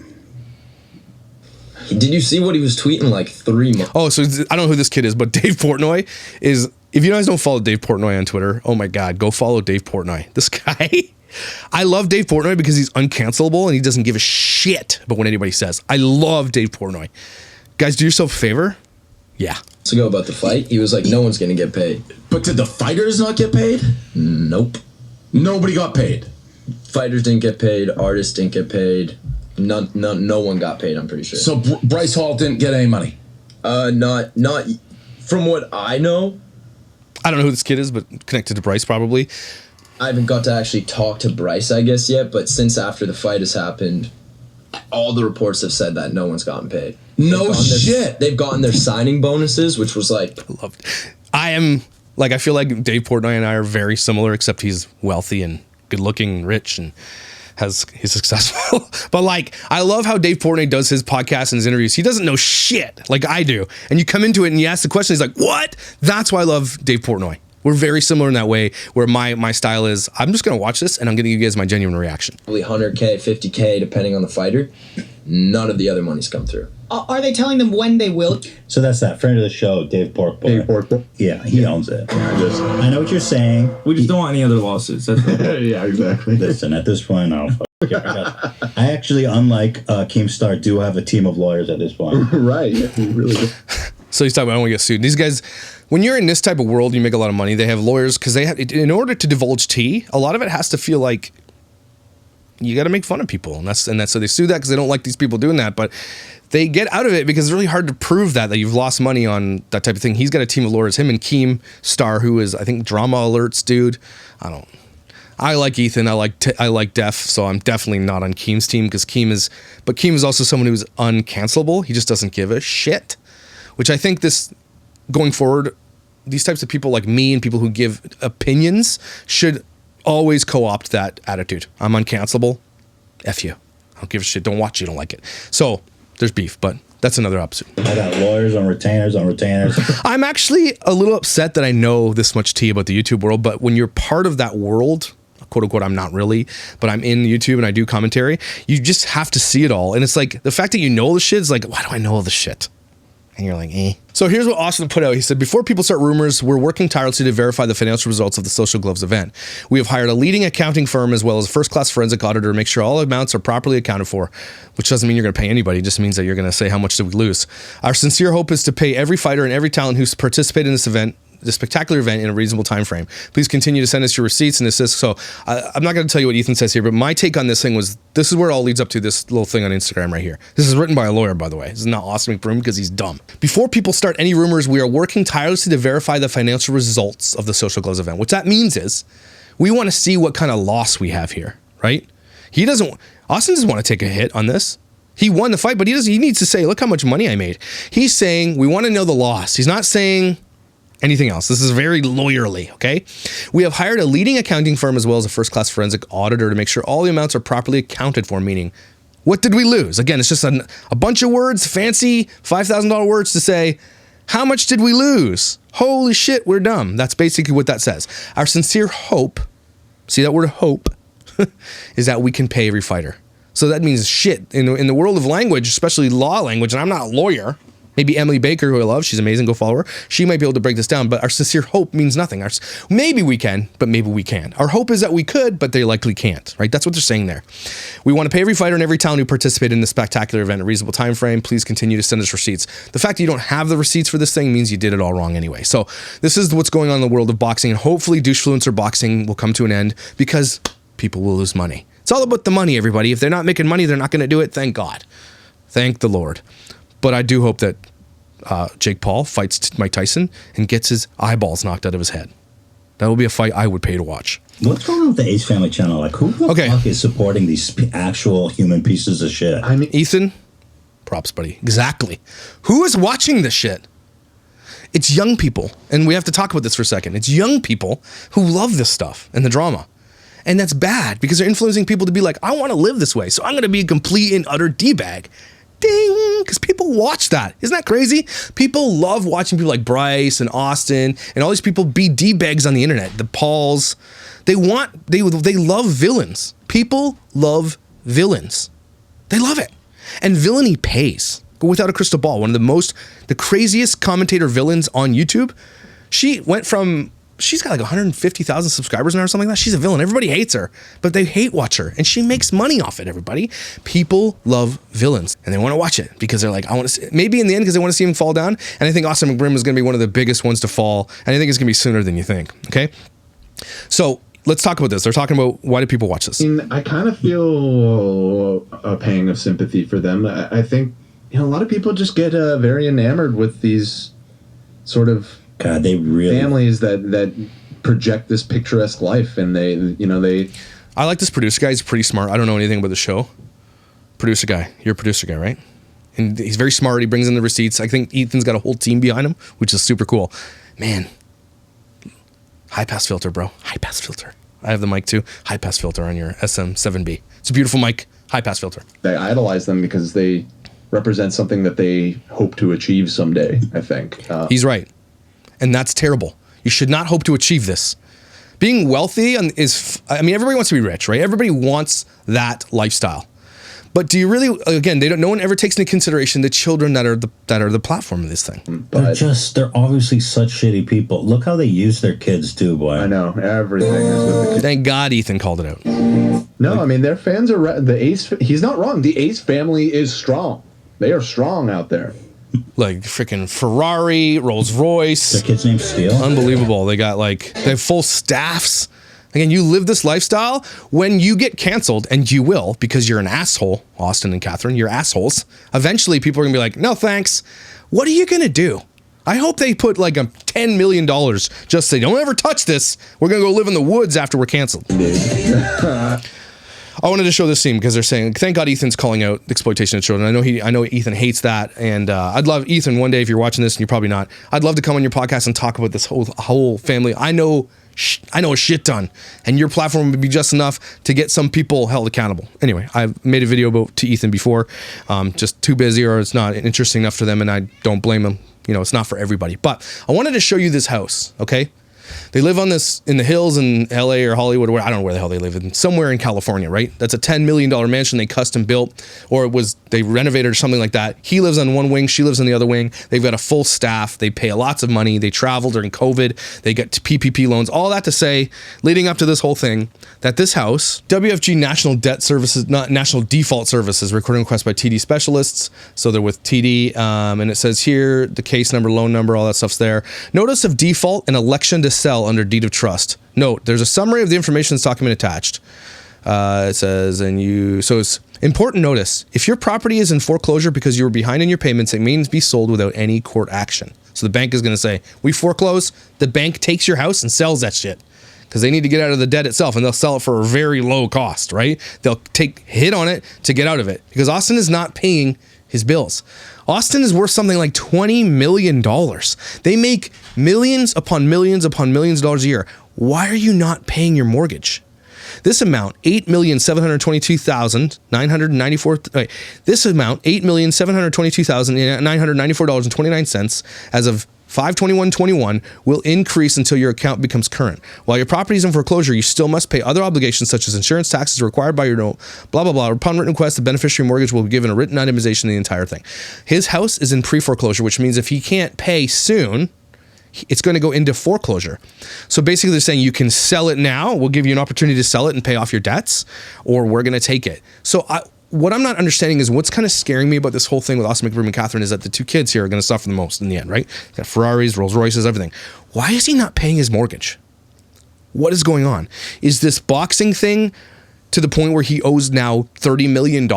Did you see what he was tweeting like 3 months? Oh, so I don't know who this kid is, but Dave Portnoy is, if you guys don't follow Dave Portnoy on Twitter, oh my God, go follow Dave Portnoy. This guy, I love Dave Portnoy because he's uncancelable and he doesn't give a shit about what anybody says. I love Dave Portnoy. Guys, do yourself a favor. Yeah. To go about the fight, he was like, no one's going to get paid. But did the fighters not get paid? Nope. Nobody got paid. Fighters didn't get paid. Artists didn't get paid. No one got paid, I'm pretty sure. So Bryce Hall didn't get any money? Not from what I know. I don't know who this kid is, but connected to Bryce probably. I haven't got to actually talk to Bryce, I guess, yet. But since after the fight has happened, all the reports have said that no one's gotten paid. No shit. They've gotten their signing bonuses, which was like... I love it. I feel like Dave Portnoy and I are very similar, except he's wealthy and good looking, rich, and he's successful. But like, I love how Dave Portnoy does his podcast and his interviews. He doesn't know shit like I do. And you come into it and you ask the question, he's like, what? That's why I love Dave Portnoy. We're very similar in that way, where my style is, I'm just going to watch this and I'm going to give you guys my genuine reaction. Probably 100K, 50K, depending on the fighter. None of the other money's come through. Are they telling them when they will? So that's that friend of the show, Dave Porkboy. Dave Porkboy. Yeah, he owns it. I know what you're saying. We just don't want any other lawsuits. That's Yeah, exactly. Listen, at this point, I actually, unlike Keemstar, do have a team of lawyers at this point. Right. You really do. So he's talking about I don't want to get sued. These guys, when you're in this type of world, you make a lot of money. They have lawyers because they have, in order to divulge tea, a lot of it has to feel like you got to make fun of people, and that's so they sue that because they don't like these people doing that. But they get out of it because it's really hard to prove that you've lost money on that type of thing. He's got a team of lawyers. Him and Keemstar, who is I think Drama Alerts dude. I like Ethan. I like Def, so I'm definitely not on Keem's team because Keem is also someone who's uncancelable. He just doesn't give a shit. Which I think this, going forward, these types of people like me and people who give opinions should always co-opt that attitude. I'm uncancelable. F you. I don't give a shit. Don't watch you. Don't like it. So there's beef, but that's another episode. I got lawyers on retainers on retainers. I'm actually a little upset that I know this much tea about the YouTube world, but when you're part of that world, quote unquote, I'm not really, but I'm in YouTube and I do commentary, you just have to see it all. And it's like, the fact that you know the shit is like, why do I know all this shit? And you're like, eh. So here's what Austin put out. He said, before people start rumors, we're working tirelessly to verify the financial results of the Social Gloves event. We have hired a leading accounting firm as well as a first-class forensic auditor to make sure all amounts are properly accounted for, which doesn't mean you're going to pay anybody. It just means that you're going to say, how much did we lose? Our sincere hope is to pay every fighter and every talent who's participated in this event, this spectacular event, in a reasonable time frame. Please continue to send us your receipts and assist. So I'm not going to tell you what Ethan says here, but my take on this thing was, this is where it all leads up to this little thing on Instagram right here. This is written by a lawyer, by the way. This is not Austin McBroom because he's dumb. Before people start any rumors, we are working tirelessly to verify the financial results of the Social Gloves event. What that means is we want to see what kind of loss we have here, right? Austin doesn't want to take a hit on this. He won the fight, but he needs to say, look how much money I made. He's saying we want to know the loss. He's not saying anything else. This is very lawyerly, okay? We have hired a leading accounting firm as well as a first-class forensic auditor to make sure all the amounts are properly accounted for, meaning, what did we lose? Again, it's just a bunch of words, fancy $5,000 words to say, how much did we lose? Holy shit, we're dumb. That's basically what that says. Our sincere hope, see that word hope, is that we can pay every fighter. So that means shit. In the world of language, especially law language, and I'm not a lawyer, maybe Emily Baker, who I love, she's amazing, go follow her. She might be able to break this down, but our sincere hope means nothing. Maybe we can, but maybe we can't. Our hope is that we could, but they likely can't, right? That's what they're saying there. We want to pay every fighter and every talent who participated in this spectacular event in a reasonable time frame. Please continue to send us receipts. The fact that you don't have the receipts for this thing means you did it all wrong anyway. So this is what's going on in the world of boxing, and hopefully douchefluencer boxing will come to an end because people will lose money. It's all about the money, everybody. If they're not making money, they're not going to do it. Thank God. Thank the Lord. But I do hope that Jake Paul fights Mike Tyson and gets his eyeballs knocked out of his head. That would be a fight I would pay to watch. What's going on with the Ace Family channel? Like, who the fuck is supporting these actual human pieces of shit? I mean, Ethan, props, buddy. Exactly. Who is watching this shit? It's young people, and we have to talk about this for a second. It's young people who love this stuff and the drama. And that's bad because they're influencing people to be like, I want to live this way, so I'm going to be a complete and utter D-bag. Ding! Because people watch that. Isn't that crazy? People love watching people like Bryce and Austin and all these people be D-bags on the internet. The Pauls. They love villains. People love villains. They love it. And villainy pays. Without a crystal ball, one of the craziest commentator villains on YouTube. She's got like 150,000 subscribers now or something like that. She's a villain. Everybody hates her, but they hate watch her, and she makes money off it. Everybody, people love villains, and they want to watch it because they're like, I want to see. Maybe in the end, because they want to see him fall down. And I think Austin McBroom is going to be one of the biggest ones to fall, and I think it's going to be sooner than you think. Okay, so let's talk about this. They're talking about why do people watch this? I kind of feel a pang of sympathy for them. I think. A lot of people just get very enamored with these sort of families that project this picturesque life, and they. I like this producer guy. He's pretty smart. I don't know anything about the show. Producer guy, you're a producer guy, right? And he's very smart. He brings in the receipts. I think Ethan's got a whole team behind him, which is super cool. Man, high pass filter, bro. High pass filter. I have the mic too. High pass filter on your SM7B. It's a beautiful mic. High pass filter. They idolize them because they represent something that they hope to achieve someday, I think. He's right. And that's terrible. You should not hope to achieve this. Being wealthy everybody wants to be rich, right? Everybody wants that lifestyle. But do you really, again, no one ever takes into consideration the children that are the platform of this thing. They're obviously such shitty people. Look how they use their kids too, boy. I know, everything is with the kids. Thank God Ethan called it out. No, I mean, their fans are, the Ace, he's not wrong. The Ace family is strong. They are strong out there. Like freaking Ferrari, Rolls Royce. Their kid's name's Steele. Unbelievable. They have full staffs. Again, you live this lifestyle. When you get canceled, and you will, because you're an asshole, Austin and Catherine, you're assholes. Eventually, people are gonna be like, no thanks. What are you gonna do? I hope they put like $10 million just say, don't ever touch this. We're gonna go live in the woods after we're canceled. I wanted to show this scene because they're saying, thank God Ethan's calling out exploitation of children. I know Ethan hates that, and I'd love, Ethan, one day if you're watching this, and you're probably not, I'd love to come on your podcast and talk about this whole family. I know a shit ton, and your platform would be just enough to get some people held accountable. Anyway, I've made a video to Ethan before, just too busy, or it's not interesting enough for them, and I don't blame them. It's not for everybody. But I wanted to show you this house, okay? They live in the hills in LA or Hollywood, or I don't know where the hell they live in, somewhere in California, right? That's a $10 million mansion they custom built, or they renovated or something like that. He lives on one wing, she lives on the other wing. They've got a full staff. They pay lots of money. They travel during COVID. They get PPP loans. All that to say, leading up to this whole thing, that this house, WFG National Default Services, recording request by TD specialists. So they're with TD, and it says here, the case number, loan number, all that stuff's there. Notice of default and election to sell under deed of trust. Note, there's a summary of the information in this document attached. It says, so it's important notice. If your property is in foreclosure because you were behind in your payments, it means be sold without any court action. So the bank is going to say, we foreclose. The bank takes your house and sells that shit because they need to get out of the debt itself, and they'll sell it for a very low cost, right? They'll take hit on it to get out of it because Austin is not paying his bills. Austin is worth something like $20 million. They make millions upon millions upon millions of dollars a year. Why are you not paying your mortgage? This amount, $8,722,994. This amount, $8,722,994.29 as of 5/21/21 will increase until your account becomes current. While your property is in foreclosure, you still must pay other obligations such as insurance, taxes required by your note, blah, blah, blah. Upon written request, the beneficiary mortgage will be given a written itemization of the entire thing. His house is in pre-foreclosure, which means if he can't pay soon, it's going to go into foreclosure. So basically they're saying you can sell it now. We'll give you an opportunity to sell it and pay off your debts, or we're going to take it. So what I'm not understanding is what's kind of scaring me about this whole thing with Austin McBroom and Catherine is that the two kids here are going to suffer the most in the end, right? Got Ferraris, Rolls Royces, everything. Why is he not paying his mortgage? What is going on? Is this boxing thing to the point where he owes now $30 million?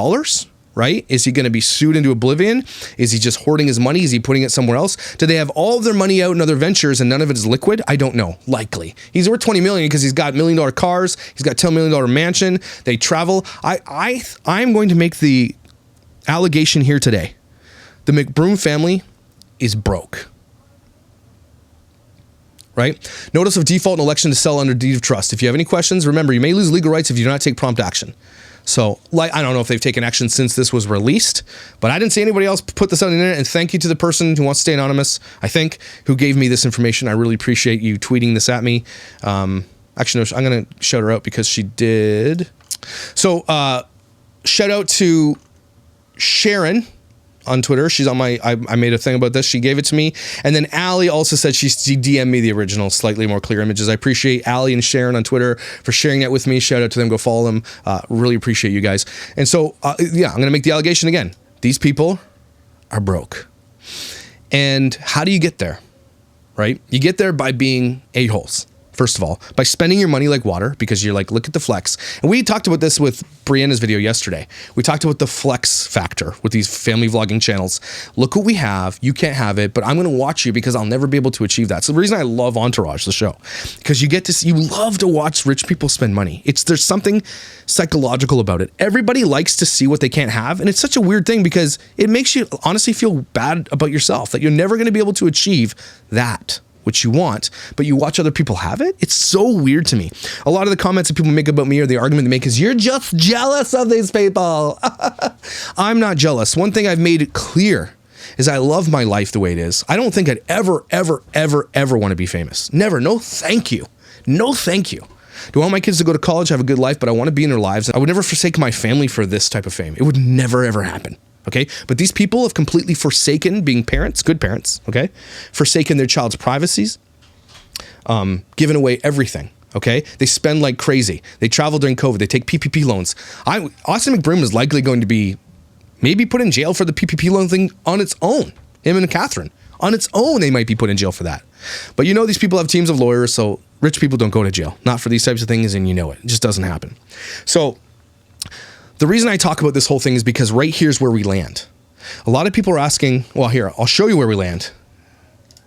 right? Is he going to be sued into oblivion? Is he just hoarding his money? Is he putting it somewhere else? Do they have all of their money out in other ventures and none of it is liquid? I don't know. Likely. He's worth $20 million because he's got $1 million cars. He's got $10 million mansion. They travel. I'm going to make the allegation here today. The McBroom family is broke. Right? Notice of default in election to sell under deed of trust. If you have any questions, remember, you may lose legal rights if you do not take prompt action. So, like, I don't know if they've taken action since this was released, but I didn't see anybody else put this on the internet. And thank you to the person who wants to stay anonymous, I think, who gave me this information. I really appreciate you tweeting this at me. Actually, no, I'm going to shout her out because she did. So, shout out to Sharon on Twitter. She's on my, I made a thing about this. She gave it to me. And then Allie also said she DM'd me the original, slightly more clear images. I appreciate Allie and Sharon on Twitter for sharing that with me. Shout out to them. Go follow them. Really appreciate you guys. And so, yeah, I'm going to make the allegation again. These people are broke. And how do you get there? Right? You get there by being a-holes. First of all, by spending your money like water, because you're like, look at the flex. And we talked about this with Brianna's video yesterday. We talked about the flex factor with these family vlogging channels. Look what we have. You can't have it, but I'm going to watch you because I'll never be able to achieve that. So the reason I love Entourage, the show, because you get to see, you love to watch rich people spend money. There's something psychological about it. Everybody likes to see what they can't have. And it's such a weird thing because it makes you honestly feel bad about yourself that you're never going to be able to achieve that which you want, but you watch other people have it. It's so weird to me. A lot of the comments that people make about me or the argument they make is, you're just jealous of these people. I'm not jealous. One thing I've made clear is I love my life the way it is. I don't think I'd ever want to be famous. Never. No, thank you. No, thank you. Do I want my kids to go to college, have a good life, but I want to be in their lives. I would never forsake my family for this type of fame. It would never, ever happen. Okay, but these people have completely forsaken being parents, good parents, okay? Forsaken their child's privacies, given away everything, okay? They spend like crazy. They travel during COVID. They take PPP loans. Austin McBroom is likely going to be maybe put in jail for the PPP loan thing on its own. Him and Catherine. On its own, they might be put in jail for that. But you know these people have teams of lawyers, so rich people don't go to jail. Not for these types of things, and you know it. It just doesn't happen. So the reason I talk about this whole thing is because right here's where we land. A lot of people are asking, well, here, I'll show you where we land.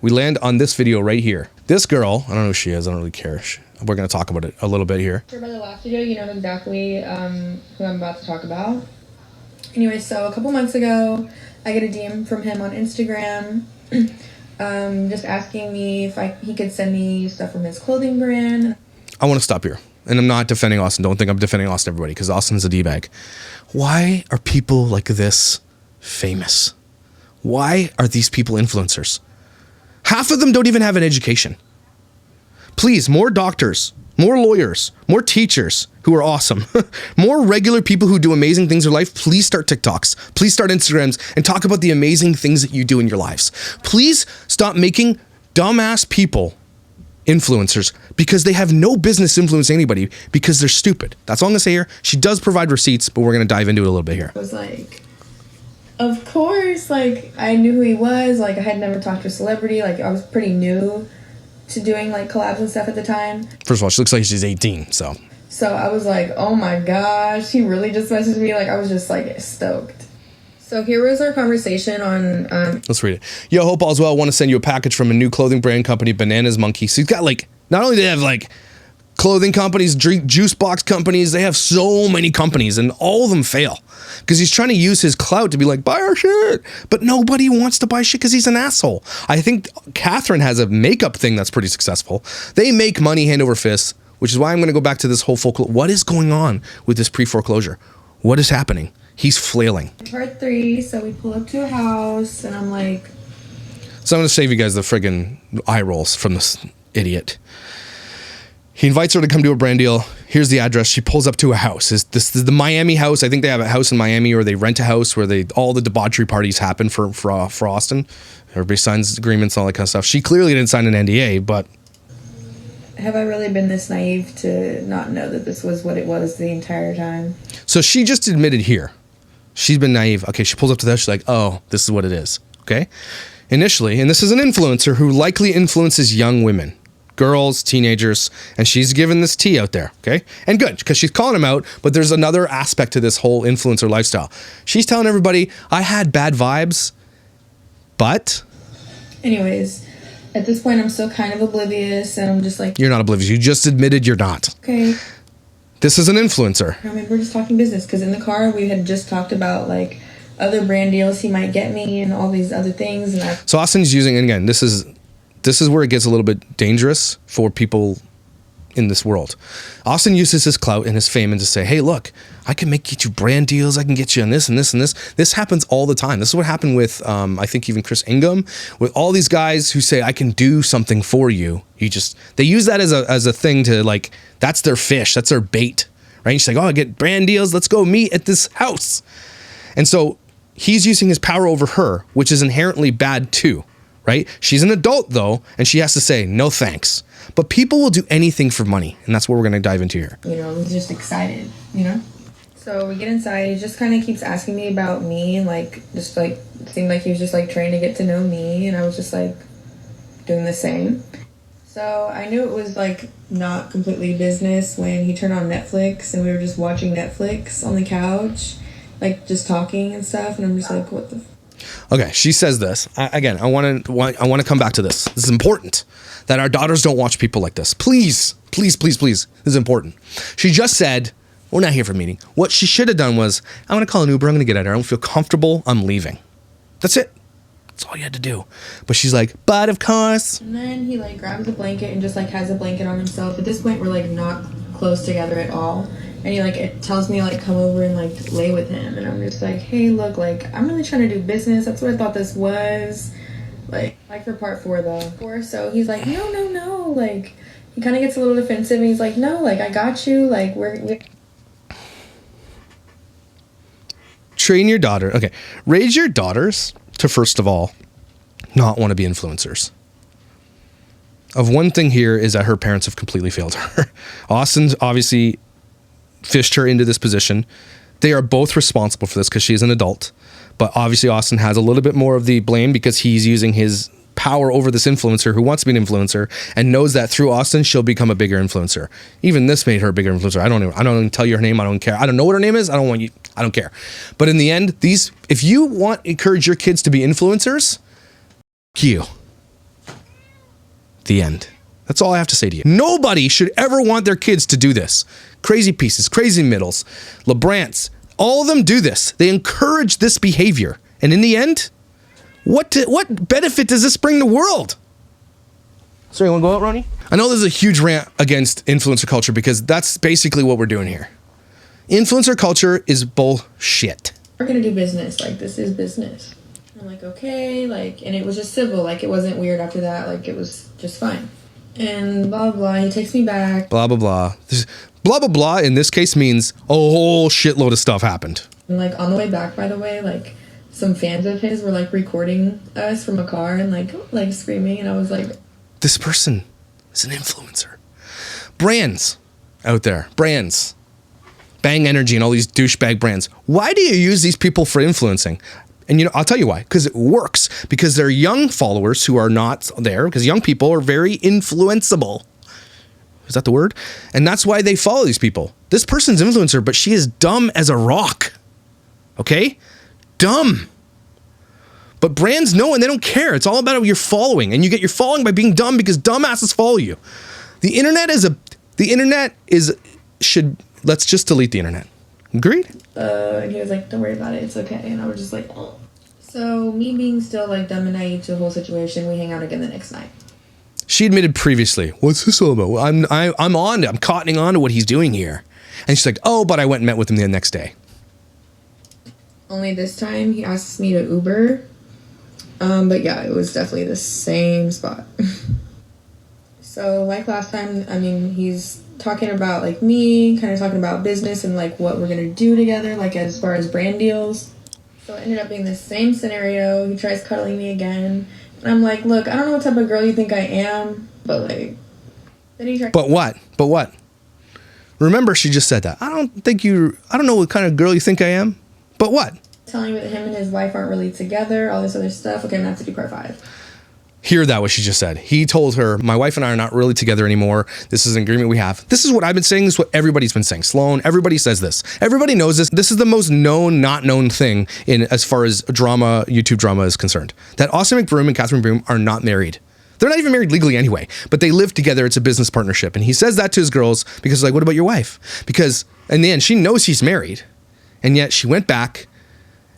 We land on this video right here. This girl, I don't know who she is, I don't really care. We're going to talk about it a little bit here. By the last video, you know exactly who I'm about to talk about. Anyway, so a couple months ago, I get a DM from him on Instagram, just asking me if he could send me stuff from his clothing brand. I want to stop here. And I'm not defending Austin. Don't think I'm defending Austin, everybody, because Austin's a D-bag. Why are people like this famous? Why are these people influencers? Half of them don't even have an education. Please, more doctors, more lawyers, more teachers who are awesome, more regular people who do amazing things in life. Please start TikToks. Please start Instagrams and talk about the amazing things that you do in your lives. Please stop making dumbass people influencers because they have no business influencing anybody because they're stupid. That's all I'm gonna say here. She does provide receipts, but we're gonna dive into it a little bit here. I was like, of course, like I knew who he was. Like I had never talked to a celebrity. Like I was pretty new to doing like collabs and stuff at the time. First of all, she looks like she's 18, so I was like, oh my gosh, he really just messaged me. Like I was just like stoked. So here was our conversation on... Let's read it. Yo, hope all's well. I want to send you a package from a new clothing brand company, Bananas Monkey. So he's got like, not only do they have like clothing companies, juice box companies, they have so many companies and all of them fail. Because he's trying to use his clout to be like, buy our shit. But nobody wants to buy shit because he's an asshole. I think Catherine has a makeup thing that's pretty successful. They make money hand over fist, which is why I'm going to go back to this whole folklore. What is going on with this pre-foreclosure? What is happening? He's flailing. Part 3, so we pull up to a house, and I'm like... So I'm going to save you guys the friggin' eye rolls from this idiot. He invites her to come to a brand deal. Here's the address. She pulls up to a house. This is the Miami house. I think they have a house in Miami, or they rent a house where all the debauchery parties happen for Austin. Everybody signs agreements, all that kind of stuff. She clearly didn't sign an NDA, but... Have I really been this naive to not know that this was what it was the entire time? So she just admitted here. She's been naive. Okay, she pulls up to that. She's like, oh, this is what it is. Okay? Initially, and this is an influencer who likely influences young women. girls, teenagers, and she's giving this tea out there, okay? And good, because she's calling him out, but there's another aspect to this whole influencer lifestyle. She's telling everybody, I had bad vibes, but... Anyways, at this point, I'm still kind of oblivious, and I'm just like... You're not oblivious. You just admitted you're not. Okay. This is an influencer. I mean, we're just talking business, because in the car, we had just talked about, like, other brand deals he might get me and all these other things. And so Austin's using, and again, this is where it gets a little bit dangerous for people in this world. Austin uses his clout and his fame and to say, hey, look, I can get you brand deals. I can get you on this and this and this. This happens all the time. This is what happened with, I think even Chris Ingham, with all these guys who say, I can do something for you. They use that as a thing to, like, that's their fish. That's their bait, right? And she's like, oh, I get brand deals. Let's go meet at this house. And so he's using his power over her, which is inherently bad too, right? She's an adult though, and she has to say, no thanks. But people will do anything for money, and that's what we're gonna dive into here. You know, I was just excited, you know? So we get inside, he just kind of keeps asking me about me, and like, just like, it seemed like he was just like trying to get to know me, and I was just like doing the same. So I knew it was like not completely business when he turned on Netflix, and we were just watching Netflix on the couch, like just talking and stuff, and I'm just like, what the Okay, she says this. I want to come back to this. This is important that our daughters don't watch people like this. Please, please, please, please. This is important. She just said, we're not here for a meeting. What she should have done was, I'm going to call an Uber. I'm going to get out of here. I don't feel comfortable. I'm leaving. That's it. That's all you had to do. But she's like, but of course. And then he like grabs a blanket and just like has a blanket on himself. At this point, we're like not close together at all. And he like, it tells me like come over and like lay with him. And I'm just like, hey, look, like I'm really trying to do business. That's what I thought this was. Like for part 4 though. So he's like, no. Like he kind of gets a little defensive and he's like, no, like I got you. Like we're train your daughter. Okay. Raise your daughters to, first of all, not want to be influencers. Of one thing here is that her parents have completely failed her. Austin's obviously fished her into this position. They are both responsible for this because she is an adult. But obviously Austin has a little bit more of the blame because he's using his power over this influencer who wants to be an influencer and knows that through Austin, she'll become a bigger influencer. Even this made her a bigger influencer. I don't even tell you her name. I don't care. I don't know what her name is. I don't care. But in the end, if you want to encourage your kids to be influencers, you. The end. That's all I have to say to you. Nobody should ever want their kids to do this. Crazy pieces, crazy middles, LeBrants, all of them do this. They encourage this behavior. And in the end, what benefit does this bring the world? Sorry, you want to go out, Ronnie? I know there's a huge rant against influencer culture because that's basically what we're doing here. Influencer culture is bullshit. We're going to do business. Like, this is business. I'm like, okay, like, and it was just civil. Like, it wasn't weird after that. Like, it was just fine. And blah, blah, he takes me back. Blah, blah, blah. Blah, blah, blah in this case means a whole shitload of stuff happened. And, like, on the way back, by the way, like, some fans of his were, like, recording us from a car and, like screaming. And I was like... This person is an influencer. Brands out there. Brands. Bang Energy and all these douchebag brands. Why do you use these people for influencing? And, you know, I'll tell you why. Because it works. Because they're young followers who are not there. Because young people are very influenceable. Is that the word? And that's why they follow these people. This person's influencer, but she is dumb as a rock. Okay? Dumb. But brands know and they don't care. It's all about your following. And you get your following by being dumb because dumbasses follow you. The internet should, let's just delete the internet. Agreed? And he was like, don't worry about it. It's okay. And I was just like, oh. So me being still like dumb and naive to the whole situation, we hang out again the next night. She admitted previously, what's this all about? I'm cottoning on to what he's doing here. And she's like, oh, but I went and met with him the next day. Only this time he asks me to Uber. But yeah, it was definitely the same spot. So like last time, I mean, he's talking about like me, kind of talking about business and like what we're gonna do together, like as far as brand deals. So it ended up being the same scenario. He tries cuddling me again. And I'm like, look, I don't know what type of girl you think I am, but like, then he tried. But what? Remember, she just said that. I don't know what kind of girl you think I am, but what? Telling me that him and his wife aren't really together, all this other stuff. Okay, I'm gonna have to do part 5. Hear that, what she just said. He told her, my wife and I are not really together anymore. This is an agreement we have. This is what I've been saying. This is what everybody's been saying. Sloan, everybody says this. Everybody knows this. This is the most known, not known thing in as far as drama, YouTube drama is concerned. That Austin McBroom and Catherine McBroom are not married. They're not even married legally anyway, but they live together. It's a business partnership. And he says that to his girls because like, what about your wife? Because in the end, she knows he's married. And yet she went back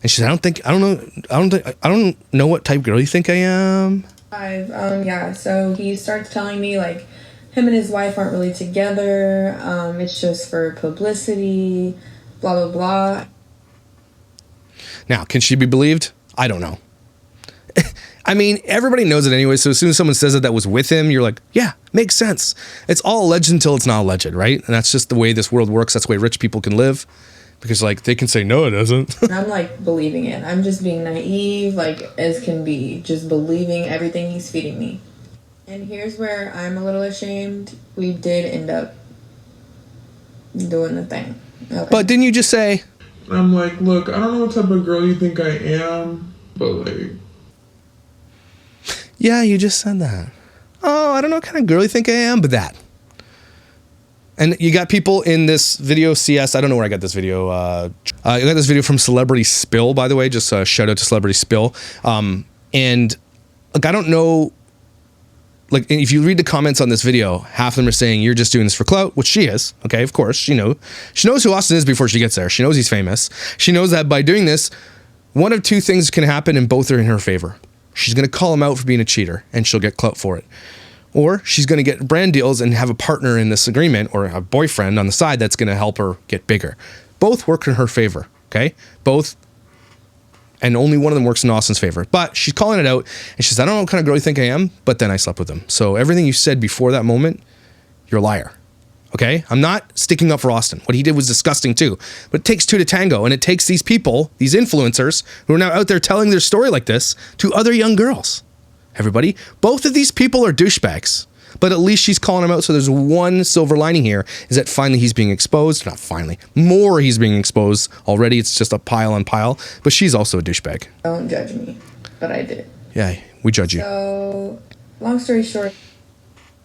and she said, I don't know what type of girl you think I am. Yeah, so he starts telling me like him and his wife aren't really together. It's just for publicity, blah, blah, blah. Now, can she be believed? I don't know. I mean, everybody knows it anyway. So as soon as someone says that was with him, you're like, yeah, makes sense. It's all alleged until it's not alleged, right? And that's just the way this world works. That's the way rich people can live. Because like they can say, no, it doesn't. I'm like believing it. I'm just being naive, like as can be, just believing everything he's feeding me. And here's where I'm a little ashamed. We did end up doing the thing. Okay. But didn't you just say? I'm like, look, I don't know what type of girl you think I am, but like. Yeah, you just said that. Oh, I don't know what kind of girl you think I am, but that. And you got people in this video, CS, I don't know where I got this video. I got this video from Celebrity Spill, by the way, just a shout out to Celebrity Spill. And like, I don't know, like if you read the comments on this video, half of them are saying you're just doing this for clout, which she is. Okay, of course, she knows who Austin is before she gets there. She knows he's famous. She knows that by doing this, one of two things can happen and both are in her favor. She's going to call him out for being a cheater and she'll get clout for it. Or she's going to get brand deals and have a partner in this agreement or a boyfriend on the side that's going to help her get bigger. Both work in her favor, okay? Both, and only one of them works in Austin's favor. But she's calling it out, and she says, I don't know what kind of girl you think I am, but then I slept with him. So everything you said before that moment, you're a liar, okay? I'm not sticking up for Austin. What he did was disgusting too. But it takes two to tango, and it takes these people, these influencers, who are now out there telling their story like this to other young girls. Everybody, both of these people are douchebags, but at least she's calling him out. So there's one silver lining here is that finally he's being exposed. Not finally, more he's being exposed already. It's just a pile on pile, but she's also a douchebag. Don't judge me, but I did. Yeah, we judge you. So long story short.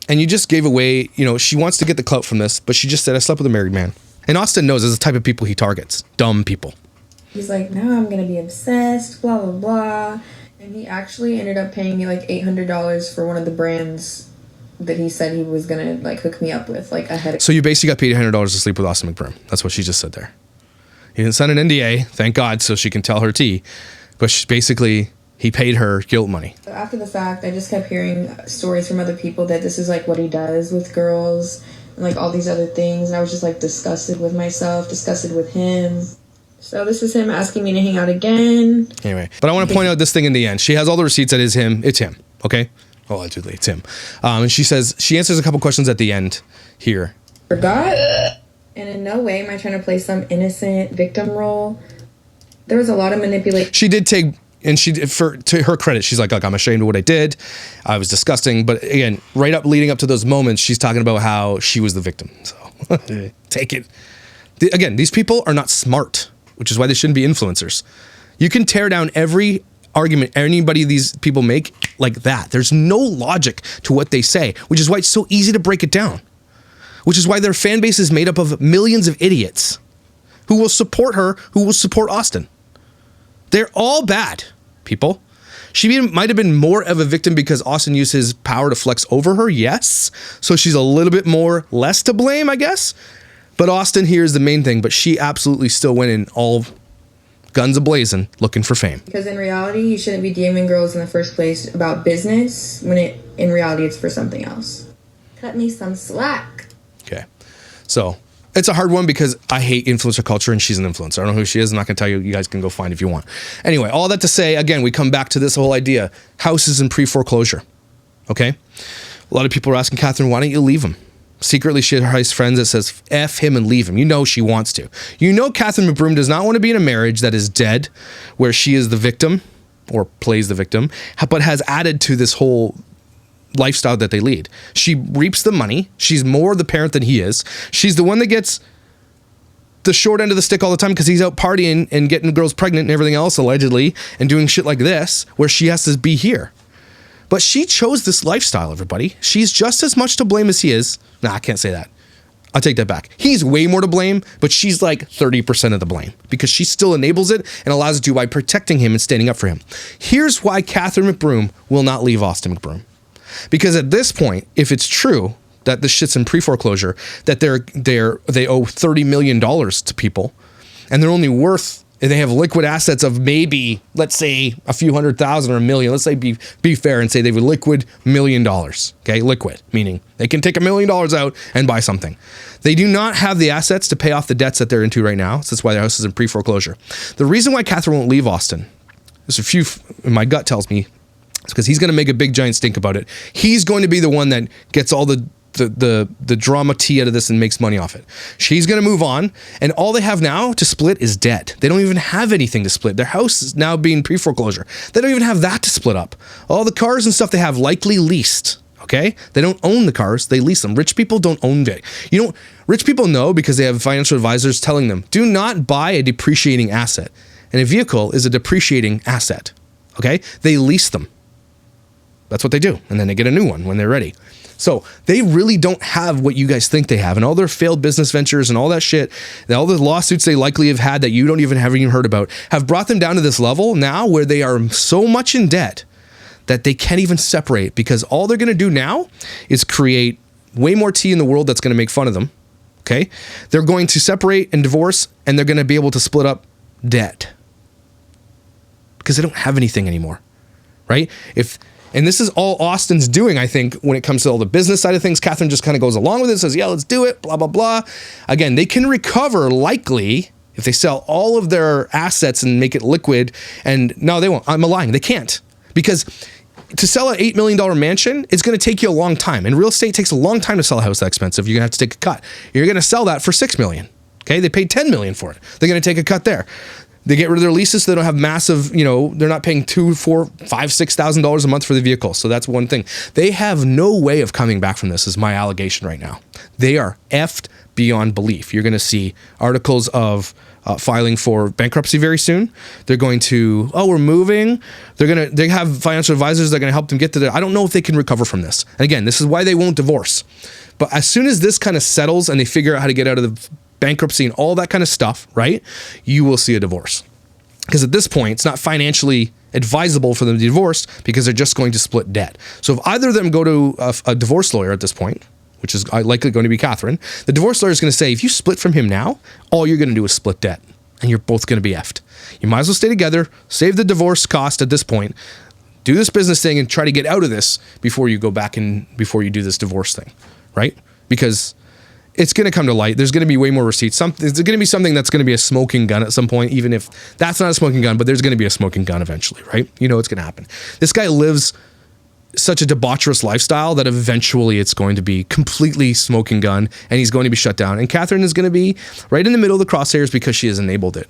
And you just gave away, she wants to get the clout from this, but she just said, I slept with a married man. And Austin knows there's the type of people he targets. Dumb people. He's like, now I'm going to be obsessed, blah, blah, blah. And he actually ended up paying me like $800 for one of the brands that he said he was going to like hook me up with like ahead of. So you basically got paid $800 to sleep with Austin McBroom. That's what she just said there. He didn't sign an NDA, thank God, so she can tell her tea. But he paid her guilt money. So after the fact, I just kept hearing stories from other people that this is like what he does with girls and like all these other things. And I was just like disgusted with myself, disgusted with him. So this is him asking me to hang out again. Anyway, but I want to point out this thing in the end. She has all the receipts that is him. It's him, okay? Allegedly, it's him. And she answers a couple questions at the end here. Forgot? And in no way am I trying to play some innocent victim role. There was a lot of manipulation. She did take, and to her credit, she's like, I'm ashamed of what I did. I was disgusting. But again, right up leading up to those moments, she's talking about how she was the victim. So take it. Again, these people are not smart, which is why they shouldn't be influencers. You can tear down every argument anybody these people make like that. There's no logic to what they say, which is why it's so easy to break it down. Which is why their fan base is made up of millions of idiots who will support her, who will support Austin. They're all bad people. She might have been more of a victim because Austin used his power to flex over her, yes. So she's a little bit less to blame, I guess. But Austin here is the main thing, but she absolutely still went in all guns a-blazing looking for fame. Because in reality, you shouldn't be DMing girls in the first place about business when in reality it's for something else. Cut me some slack. Okay. So it's a hard one because I hate influencer culture and she's an influencer. I don't know who she is. I'm not going to tell you. You guys can go find if you want. Anyway, all that to say, again, we come back to this whole idea. Houses in pre-foreclosure. Okay? A lot of people are asking, Catherine, why don't you leave him? Secretly, she has friends that says, F him and leave him. You know she wants to. You know Catherine McBroom does not want to be in a marriage that is dead, where she is the victim, or plays the victim, but has added to this whole lifestyle that they lead. She reaps the money. She's more the parent than he is. She's the one that gets the short end of the stick all the time because he's out partying and getting girls pregnant and everything else, allegedly, and doing shit like this, where she has to be here. But she chose this lifestyle, everybody. She's just as much to blame as he is. Nah, I can't say that. I'll take that back. He's way more to blame, but she's like 30% of the blame because she still enables it and allows it to by protecting him and standing up for him. Here's why Catherine McBroom will not leave Austin McBroom. Because at this point, if it's true that this shit's in pre-foreclosure, that they owe $30 million to people, and they're only worth, they have liquid assets of maybe, let's say, a few $100,000 or $1 million. Let's say be fair and say they have a liquid $1 million. Okay, liquid, meaning they can take $1 million out and buy something. They do not have the assets to pay off the debts that they're into right now. So that's why their house is in pre-foreclosure. The reason why Catherine won't leave Austin, there's a few, my gut tells me, it's because he's going to make a big giant stink about it. He's going to be the one that gets all the drama tea out of this and makes money off it. She's going to move on, and all they have now to split is debt. They don't even have anything to split. Their house is now being pre-foreclosure. They don't even have that to split up. All the cars and stuff they have likely leased. Okay? They don't own the cars, they lease them. Rich people don't own it. Rich people know because they have financial advisors telling them, do not buy a depreciating asset. And a vehicle is a depreciating asset. Okay? They lease them. That's what they do. And then they get a new one when they're ready. So they really don't have what you guys think they have. And all their failed business ventures and all that shit, and all the lawsuits they likely have had that you don't even have even heard about, have brought them down to this level now where they are so much in debt that they can't even separate, because all they're going to do now is create way more tea in the world that's going to make fun of them. Okay? They're going to separate and divorce, and they're going to be able to split up debt because they don't have anything anymore. Right? And this is all Austin's doing, I think, when it comes to all the business side of things. Catherine just kind of goes along with it, says, yeah, let's do it, blah, blah, blah. Again, they can recover likely if they sell all of their assets and make it liquid. And no, they won't. I'm lying. They can't. Because to sell an $8 million mansion, it's going to take you a long time. And real estate takes a long time to sell a house that expensive. You're going to have to take a cut. You're going to sell that for $6 million. Okay? They paid $10 million for it. They're going to take a cut there. They get rid of their leases so they don't have massive, they're not paying $2,000, $4,000, $5,000, $6,000 a month for the vehicle. So that's one thing. They have no way of coming back from this, is my allegation right now. They are effed beyond belief. You're going to see articles of filing for bankruptcy very soon. They're going to, we're moving. They have financial advisors that are going to help them get to there. I don't know if they can recover from this. And again, this is why they won't divorce. But as soon as this kind of settles and they figure out how to get out of the bankruptcy and all that kind of stuff, right, you will see a divorce. Because at this point, it's not financially advisable for them to be divorced because they're just going to split debt. So if either of them go to a divorce lawyer at this point, which is likely going to be Catherine, the divorce lawyer is going to say, if you split from him now, all you're going to do is split debt. And you're both going to be effed. You might as well stay together, save the divorce cost at this point, do this business thing and try to get out of this before you go back and before you do this divorce thing, right? Because it's going to come to light. There's going to be way more receipts. There's going to be something that's going to be a smoking gun at some point, even if that's not a smoking gun, but there's going to be a smoking gun eventually, right? You know it's going to happen. This guy lives such a debaucherous lifestyle that eventually it's going to be completely smoking gun and he's going to be shut down. And Catherine is going to be right in the middle of the crosshairs because she has enabled it.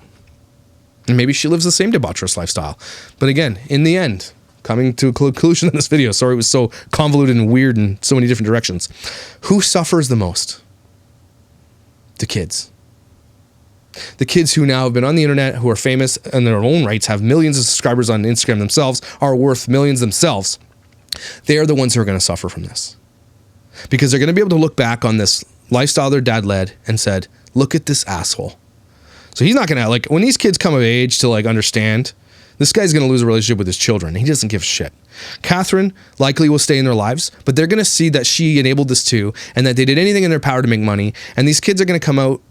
And maybe she lives the same debaucherous lifestyle. But again, in the end, coming to a conclusion in this video, sorry it was so convoluted and weird in so many different directions. Who suffers the most? The kids. The kids who now have been on the internet, who are famous in their own rights, have millions of subscribers on Instagram themselves, are worth millions themselves. They are the ones who are going to suffer from this. Because they're going to be able to look back on this lifestyle their dad led and said, look at this asshole. So he's not going to, like, when these kids come of age to, like, understand, this guy's going to lose a relationship with his children. He doesn't give a shit. Catherine likely will stay in their lives, but they're going to see that she enabled this too, and that they did anything in their power to make money. And these kids are going to come out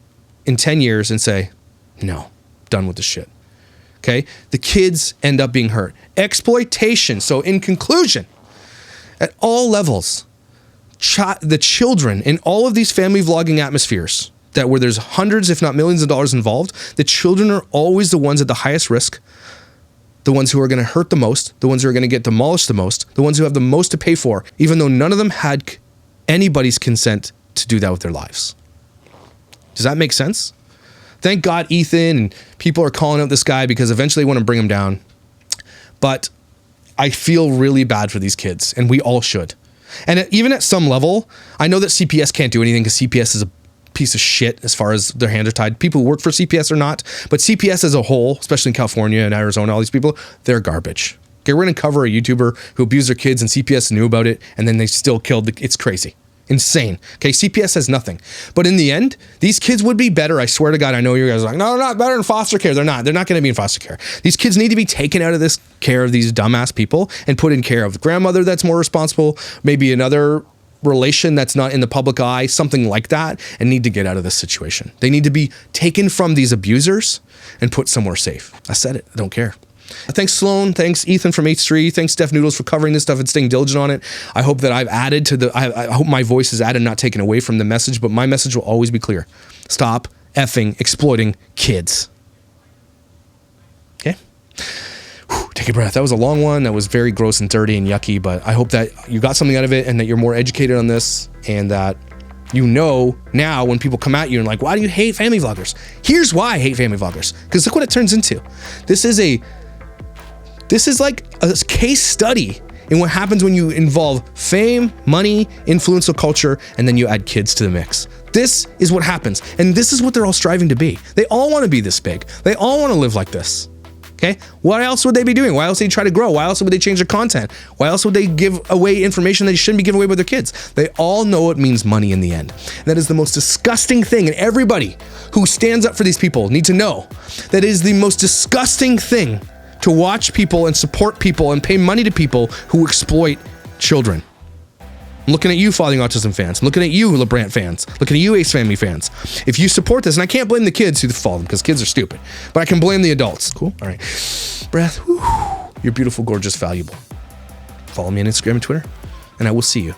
in 10 years and say, no, done with this shit. Okay? The kids end up being hurt. Exploitation. So in conclusion, at all levels, the children in all of these family vlogging atmospheres that where there's hundreds, if not millions of dollars involved, the children are always the ones at the highest risk, the ones who are going to hurt the most, the ones who are going to get demolished the most, the ones who have the most to pay for, even though none of them had anybody's consent to do that with their lives. Does that make sense? Thank God Ethan and people are calling out this guy because eventually they want to bring him down. But I feel really bad for these kids, and we all should. And even at some level, I know that CPS can't do anything because CPS is a piece of shit as far as their hands are tied. People who work for CPS are not, but CPS as a whole, especially in California and Arizona, all these people, they're garbage. Okay, we're gonna cover a YouTuber who abused their kids and CPS knew about it and then they still killed it's crazy. Insane. Okay, CPS has nothing. But in the end, these kids would be better. I swear to God, I know you guys are like, no, they're not better in foster care. They're not. They're not going to be in foster care. These kids need to be taken out of this care of these dumbass people and put in care of the grandmother that's more responsible, maybe another relation that's not in the public eye, something like that, and need to get out of this situation. They need to be taken from these abusers and put somewhere safe. I said it. I don't care. Thanks Sloan, thanks Ethan from H3, thanks Def Noodles for covering this stuff and staying diligent on it. I hope that I've added to I hope my voice is added, not taken away from the message, but my message will always be clear. Stop effing exploiting kids. Okay? Whew, take a breath. That was a long one. That was very gross and dirty and yucky, but I hope that you got something out of it and that you're more educated on this and that you know now when people come at you and like, why do you hate family vloggers? Here's why I hate family vloggers. Because look what it turns into. This is like a case study in what happens when you involve fame, money, influential culture, and then you add kids to the mix. This is what happens. And this is what they're all striving to be. They all want to be this big. They all want to live like this. Okay? What else would they be doing? Why else would they try to grow? Why else would they change their content? Why else would they give away information they shouldn't be giving away with their kids? They all know it means money in the end. And that is the most disgusting thing. And everybody who stands up for these people need to know that it is the most disgusting thing to watch people and support people and pay money to people who exploit children. I'm looking at you, Following Autism fans. I'm looking at you, LeBrant fans. Looking at you, Ace Family fans. If you support this, and I can't blame the kids who follow them because kids are stupid, but I can blame the adults. Cool? All right. Breath. Whew. You're beautiful, gorgeous, valuable. Follow me on Instagram and Twitter, and I will see you